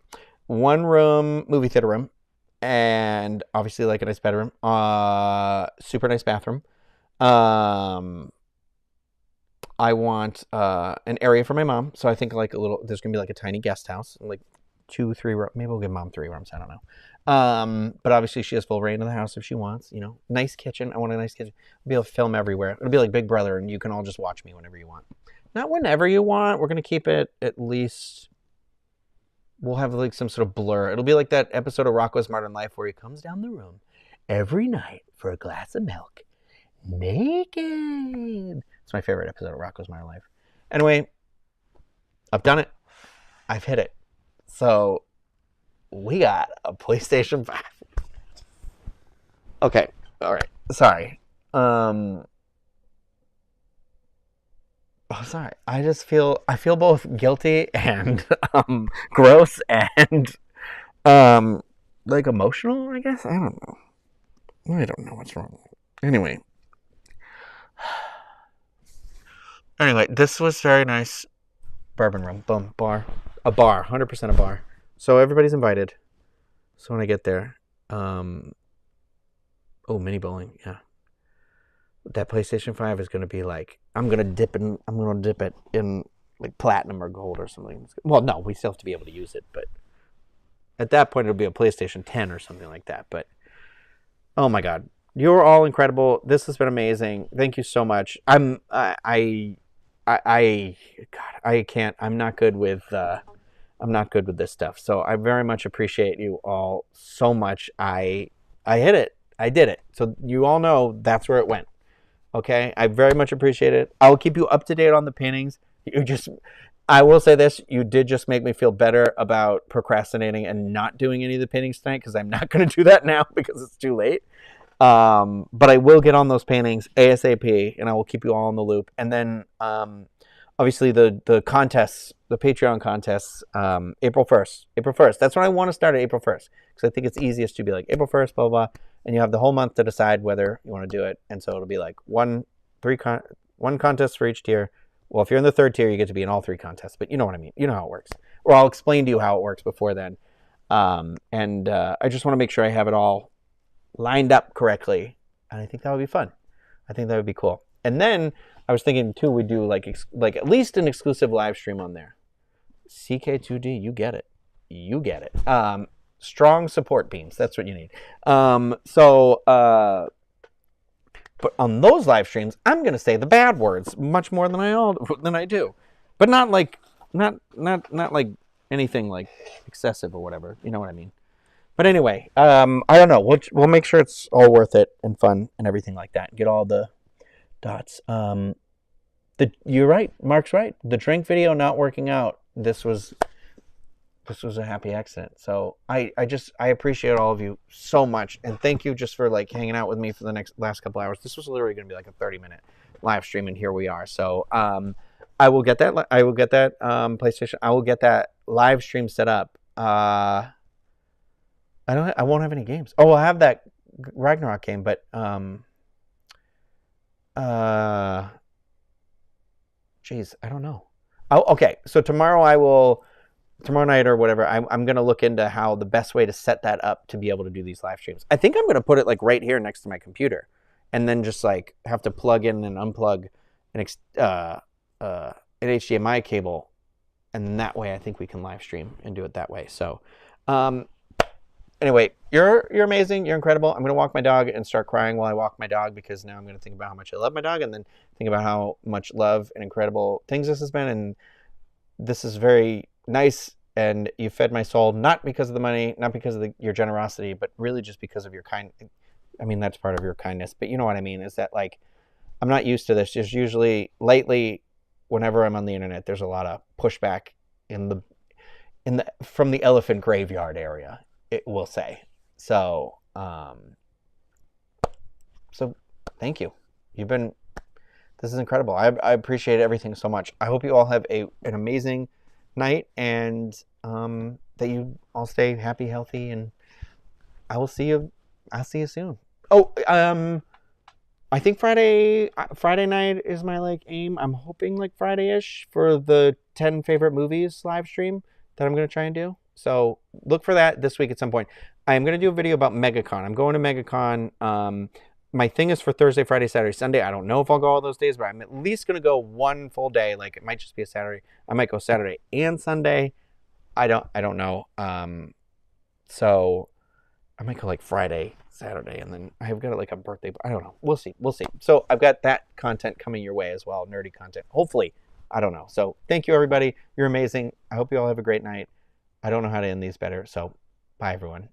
one room movie theater room, and obviously like a nice bedroom, super nice bathroom. I want an area for my mom. So I think like there's going to be like a tiny guest house, like 2-3 rooms. Maybe we'll give mom 3 rooms. I don't know. But obviously she has full reign of the house if she wants, nice kitchen. I want a nice kitchen. I'll be able to film everywhere. It'll be like Big Brother, and you can all just watch me whenever you want. Not whenever you want. We're going to keep it at least, we'll have like some sort of blur. It'll be like that episode of Rocko's Modern Life where he comes down the room every night for a glass of milk, naked. It's my favorite episode of Rocko's Modern Life. Anyway, I've done it. I've hit it. So we got a PlayStation 5. Okay. All right. Sorry. Oh, sorry. I feel both guilty and gross and like emotional, I guess. I don't know what's wrong. Anyway, this was very nice. Bourbon room, boom, bar, 100% a bar. So everybody's invited. So when I get there, mini bowling, yeah. That PlayStation 5 is going to be like, I'm going to dip it in like platinum or gold or something. Well, no, we still have to be able to use it, but at that point it'll be a PlayStation 10 or something like that. But oh my God, you're all incredible. This has been amazing. Thank you so much. I'm not good with this stuff. So I very much appreciate you all so much. I hit it. I did it. So you all know that's where it went. Okay. I very much appreciate it. I'll keep you up to date on the paintings. I will say this, you did just make me feel better about procrastinating and not doing any of the paintings tonight, because I'm not going to do that now because it's too late. But I will get on those paintings ASAP, and I will keep you all in the loop. And then, obviously the contests, the Patreon contests, April 1st. That's when I want to start at April 1st, because I think it's easiest to be like April 1st, blah, blah, and you have the whole month to decide whether you want to do it. And so it'll be like one contest for each tier. Well, if you're in the 3rd tier, you get to be in all 3 contests, but you know what I mean. You know how it works. Or I'll explain to you how it works before then. I just want to make sure I have it all lined up correctly. And I think that would be fun. I think that would be cool. And then I was thinking too, we do like at least an exclusive live stream on there. CK2D, you get it. Strong support beams. That's what you need. But on those live streams, I'm going to say the bad words much more than I do. But not like anything like excessive or whatever. You know what I mean? But anyway, I don't know. We'll make sure it's all worth it and fun and everything like that. Get all the dots. You're right. Mark's right. The drink video not working out. This was a happy accident. So I appreciate all of you so much, and thank you just for like hanging out with me for the last couple hours. This was literally going to be like a 30-minute live stream, and here we are. So I will get that PlayStation. I will get that live stream set up. I won't have any games. Oh, I'll have that Ragnarok game, but geez, I don't know. Okay, so tomorrow night or whatever, I'm going to look into how the best way to set that up to be able to do these live streams. I think I'm going to put it like right here next to my computer, and then just like have to plug in and unplug an HDMI cable, and that way I think we can live stream and do it that way. So anyway, you're amazing. You're incredible. I'm going to walk my dog and start crying while I walk my dog, because now I'm going to think about how much I love my dog, and then think about how much love and incredible things this has been. And this is very nice, and you fed my soul, not because of the money, not because of your generosity, but really just because of your I mean, that's part of your kindness, but you know what I mean, is that like, I'm not used to this. Just usually lately, whenever I'm on the internet, there's a lot of pushback from the elephant graveyard area, it will say. So thank you. This is incredible. I appreciate everything so much. I hope you all have an amazing night, and that you all stay happy, healthy, and I'll see you soon. Oh, I think Friday night is my like aim. I'm hoping like Friday-ish for the 10 favorite movies live stream that I'm going to try and do. So look for that this week at some point. I'm going to do a video about MegaCon. I'm going to MegaCon. My thing is for Thursday, Friday, Saturday, Sunday. I don't know if I'll go all those days, but I'm at least going to go one full day. Like, it might just be a Saturday. I might go Saturday and Sunday. I don't know. So I might go like Friday, Saturday, and then I've got like a birthday. I don't know. We'll see. So I've got that content coming your way as well. Nerdy content. Hopefully. I don't know. So thank you, everybody. You're amazing. I hope you all have a great night. I don't know how to end these better. So bye, everyone.